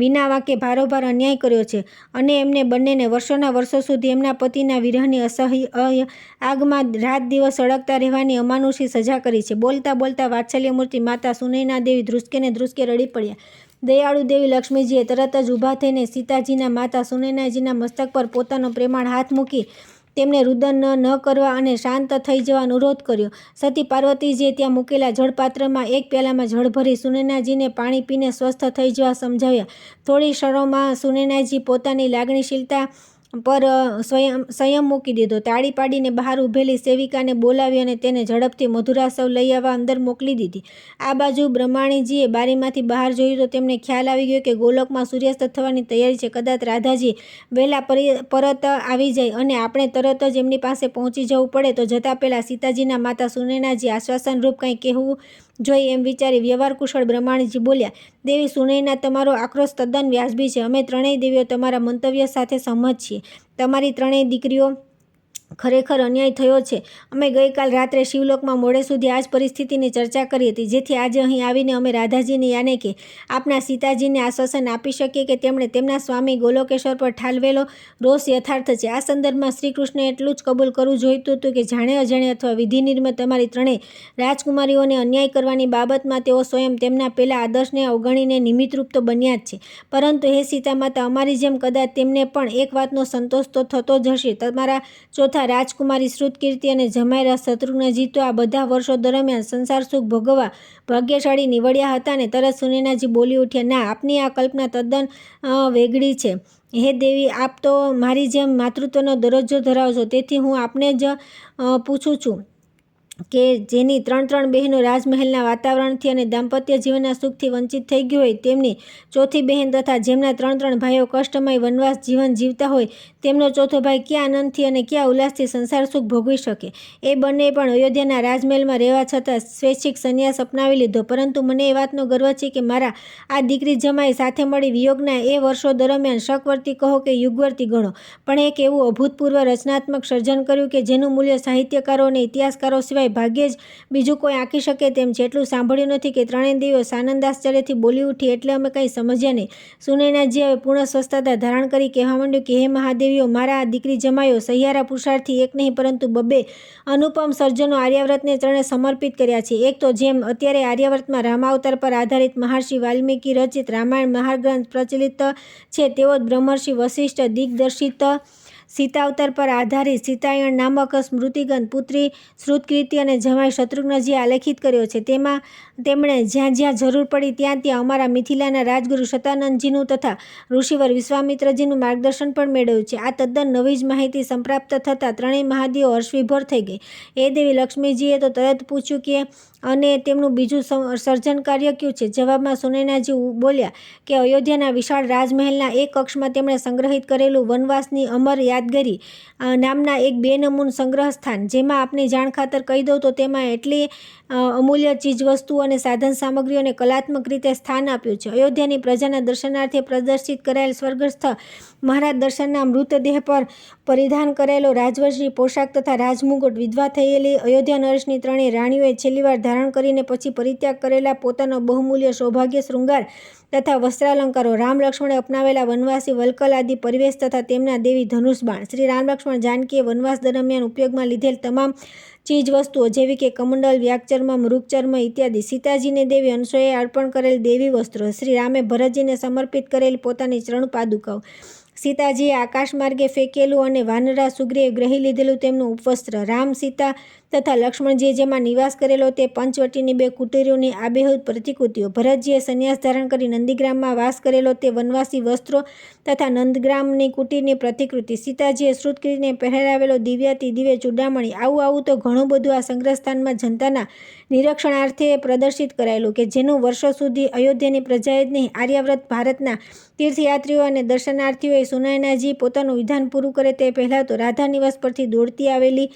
વિના વાંકે ભારોભાર અન્યાય કર્યો છે અને એમને બંનેને વર્ષોના વર્ષો સુધી એમના પતિના વિરહની અસહ્ય આગમાં રાત દિવસ સળગતા રહેવાની અમાનુષી સજા કરી છે. બોલતા બોલતા વાત્સલ્યમૂર્તિ માતા સુનયના દેવી ધ્રુસકે ને ધ્રુસકે રડી પડ્યા. દયાળુ દેવી લક્ષ્મીજીએ તરત જ ઊભા થઈને સીતાજીના માતા સુનયનાજીના મસ્તક પર પોતાનો પ્રેમાળ હાથ મૂકી તેમને રુદન ન કરવા અને શાંત થઈ જવા અનુરોધ કર્યો. સતી પાર્વતીજીએ ત્યાં મૂકેલા જળપાત્રમાં એક પ્યાલામાં જળ ભરી સુનયનાજીને પાણી પીને સ્વસ્થ થઈ જવા સમજાવ્યા. થોડી ક્ષણોમાં સુનયનાજી પોતાની લાગણીશીલતા પર સંયમ મૂકી દીધો. તાળી પાડીને બહાર ઊભેલી સેવિકાને બોલાવી અને તેને ઝડપથી મધુરાસવ લઈ આવવા અંદર મોકલી દીધી. આ બાજુ બ્રહ્માણીજીએ બારીમાંથી બહાર જોયું તો તેમને ખ્યાલ આવી ગયો કે ગોલોકમાં સૂર્યાસ્ત થવાની તૈયારી છે. કદાચ રાધાજી વહેલા પરત આવી જાય અને આપણે તરત જ એમની પાસે પહોંચી જવું પડે તો જતાં પહેલાં સીતાજીના માતા સુનયનાજી આશ્વાસનરૂપ કંઈ કહેવું જોઈ એમ વિચારી વ્યવહાર કુશળ બ્રહ્માણીજી બોલ્યા. દેવી સુનયના, તમારો આક્રોશ તદ્દન વ્યાજબી છે. અમે ત્રણેય દેવીઓ તમારા મંતવ્ય સાથે સહમત છીએ. તમારી ત્રણેય દીકરીઓ ખરેખર અન્યાય થયો છે. અમે ગઈકાલ રાત્રે શિવલોકમાં મોડે સુધી આ જ પરિસ્થિતિની ચર્ચા કરી હતી, જેથી આજે અહીં આવીને અમે રાધાજીને યાને કે આપના સીતાજીને આશ્વાસન આપી શકીએ કે તેમણે તેમના સ્વામી ગોલોકેશ્વર પર ઠાલવેલો રોષ યથાર્થ છે. આ સંદર્ભમાં શ્રીકૃષ્ણએ એટલું જ કબૂલ કરવું જોઈતું હતું કે જાણે અજાણે અથવા વિધિનિર્મ તમારી ત્રણેય રાજકુમારીઓને અન્યાય કરવાની બાબતમાં તેઓ સ્વયં તેમના પેલા આદર્શને અવગણીને નિમિત્તરૂપ તો બન્યા જ છે, પરંતુ હે સીતા માતા, અમારી જેમ કદાચ તેમને પણ એક વાતનો સંતોષ તો થતો જ હશે. તમારા ચોથા રાજકુમારી શ્રુતકીર્તિ અને જમાઈ શત્રુઘ્નજી તો આ બધા વર્ષો દરમિયાન સંસાર સુખ ભોગવવા ભાગ્યશાળી નીવડ્યા હતા ને. તરત સુનયનાજી બોલી ઉઠ્યા, ના, આપની આ કલ્પના તદ્દન વેગળી છે. હે દેવી, આપ તો મારી જેમ માતૃત્વનો દરજ્જો ધરાવો છો, તેથી હું આપને જ પૂછું છું કે જેની ત્રણ બહેનો રાજમહેલના વાતાવરણથી અને દાંપત્ય જીવનના સુખથી વંચિત થઈ ગઈ હોય, તેમની ચોથી બહેન તથા જેમના ત્રણ ભાઈઓ કષ્ટમય વનવાસ જીવન જીવતા હોય, તેમનો ચોથો ભાઈ ક્યાં આનંદથી અને ક્યાં ઉલ્લાસથી સંસાર સુખ ભોગવી શકે? એ બંને પણ અયોધ્યાના રાજમહેલમાં રહેવા છતાં સ્વૈચ્છિક સંન્યાસ અપનાવી લીધો. પરંતુ મને એ વાતનો ગર્વ છે કે મારા આ દીકરી જમાઈ સાથે મળી વિયોગના એ વર્ષો દરમિયાન શકવર્તી કહો કે યુગવર્તી ગણો, પણ એક એવું અભૂતપૂર્વ રચનાત્મક સર્જન કર્યું કે જેનું મૂલ્ય સાહિત્યકારો અને ઇતિહાસકારો સિવાય ભાગ્યે જ બીજું કોઈ આંકી શકે તેમ છે. એટલું સાંભળ્યું નથી કે ત્રણેય દેવીઓ સાનંદાશ્ચર્યથી બોલી ઉઠી એટલે અમે કંઈ સમજ્યા નહીં. સુનયનાજી હવે પૂર્ણ સ્વસ્થતા ધારણ કરી કહેવા માંડ્યું કે હે મહાદેવીઓ, મારા આ દીકરી જમાઈઓ સહિયારા પુરુષાર્થી એક નહીં પરંતુ બબ્બે અનુપમ સર્જનો આર્યાવર્તને ચરણે સમર્પિત કર્યા છે. એક તો જેમ અત્યારે આર્યાવર્તમાં રામાવતાર પર આધારિત મહર્ષિ વાલ્મીકી રચિત રામાયણ મહાગ્રંથ પ્રચલિત છે, તેવો જ બ્રહ્મર્ષિ વશિષ્ઠ દિગ્દર્શિત સીતાવતાર પર આધારિત સીતાયણ નામક સ્મૃતિગ્રંથ પુત્રી શ્રુતકીર્તિ અને જમાઈ શત્રુઘ્નજીએ આલેખિત કર્યો છે. તેમાં તેમણે જ્યાં જ્યાં જરૂર પડી ત્યાં ત્યાં અમારા મિથિલાના રાજગુરુ શતાનંદજીનું તથા ઋષિવર વિશ્વામિત્રજીનું માર્ગદર્શન પણ મેળવ્યું છે. આ તદ્દન નવી જ માહિતી સંપ્રાપ્ત થતાં ત્રણેય મહાદેવો હર્ષવિભોર થઈ ગઈ. એ દેવી લક્ષ્મીજીએ તો તરત પૂછ્યું કે અને તેમનું બીજું સર્જન કાર્ય કયું છે? જવાબમાં સુનયનાજી બોલ્યા કે અયોધ્યાના વિશાળ રાજમહેલના એક કક્ષમાં તેમણે સંગ્રહિત કરેલું વનવાસની અમર યાદગીરી નામના એક બેનમૂન સંગ્રહ સ્થાન, જેમાં આપની જાણ ખાતર કહી દઉં તો તેમાં એટલી અમૂલ્ય ચીજવસ્તુઓ અને સાધન સામગ્રીઓને કલાત્મક રીતે સ્થાન આપ્યું છે. અયોધ્યાની પ્રજાના દર્શનાર્થે પ્રદર્શિત કરાયેલ સ્વર્ગસ્થ મહારાજ દર્શનના મૃતદેહ પર પરિધાન કરેલો રાજવંશી પોશાક તથા રાજમુગટ, વિધવા થયેલી અયોધ્યા નરેશની ત્રણેય રાણીઓએ છેલ્લીવાર ધારણ કરીને પછી પરિત્યાગ કરેલા પોતાનો બહુમૂલ્ય સૌભાગ્ય શૃંગાર તથા વસ્ત્રાલંકારો, રામ લક્ષ્મણે અપનાવેલા વનવાસી વલ્કલ આદિ પરિવેશ તથા તેમના દેવી ધનુષબાણ, શ્રી રામ લક્ષ્મણ જાનકીએ વનવાસ દરમિયાન ઉપયોગમાં લીધેલ તમામ ચીજ વસ્તુઓ જેવી કે કમંડલ, વ્યાગચર્મ, મૃગચર્મ ઇત્યાદિ, સીતાજીને દેવી અનસૂયાએ અર્પણ કરેલ દેવી વસ્ત્રો, શ્રી રામે ભરતજીને સમર્પિત કરેલ પોતાની ચરણ પાદુકાઓ, સીતાજીએ આકાશમાર્ગે ફેંકેલું અને વાનરા સુગ્રીવે ગ્રહી લીધેલું તેમનું ઉપવસ્ત્ર, રામ, સીતા તથા લક્ષ્મણજીએ જેમાં નિવાસ કરેલો તે પંચવટીની 2 કુટીરોની આબેહૂબ પ્રતિકૃતિઓ, ભરતજીએ સંન્યાસ ધારણ કરી નંદીગ્રામમાં વાસ કરેલો તે વનવાસી વસ્ત્રો તથા નંદગ્રામની કુટીરની પ્રતિકૃતિ, સીતાજીએ શ્રુતકીર્તિને પહેરાવેલો દિવ્યાતિ દિવ્ય ચૂડામણી, આવું તો ઘણું બધું આ સંગ્રહસ્થાનમાં જનતાના નિરીક્ષણાર્થે પ્રદર્શિત કરાયેલું કે જેનું વર્ષો સુધી અયોધ્યાની પ્રજાએ જ નહીં, આર્યાવર્ત ભારતના તીર્થયાત્રીઓ અને દર્શનાર્થીઓએ સુનયનાજી પોતાનું વિધાન પૂરું કરે તે પહેલાં તો રાધા નિવાસ પરથી દોડતી આવેલી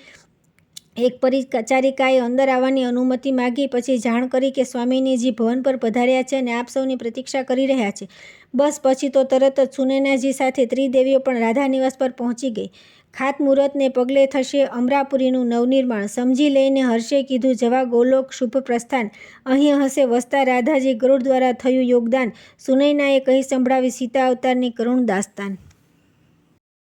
એક પરિચારિકાએ અંદર આવવાની અનુમતિ માગી, પછી જાણ કરી કે સ્વામિનીજી ભવન પર પધાર્યા છે અને આપ સૌની પ્રતીક્ષા કરી રહ્યા છે. બસ પછી તો તરત જ સુનયનાજી સાથે ત્રિદેવીઓ પણ રાધા નિવાસ પર પહોંચી ગઈ. ખાતમુહૂર્તને પગલે થશે અમરાપુરીનું નવનિર્માણ, સમજી લઈને હર્ષે કીધું જવા ગોલોક શુભ પ્રસ્થાન, અહીં હશે વસતા રાધાજી ગરુડ દ્વારા થયું યોગદાન, સુનયનાએ કહી સંભળાવી સીતા અવતારની કરુણ દાસ્તાન.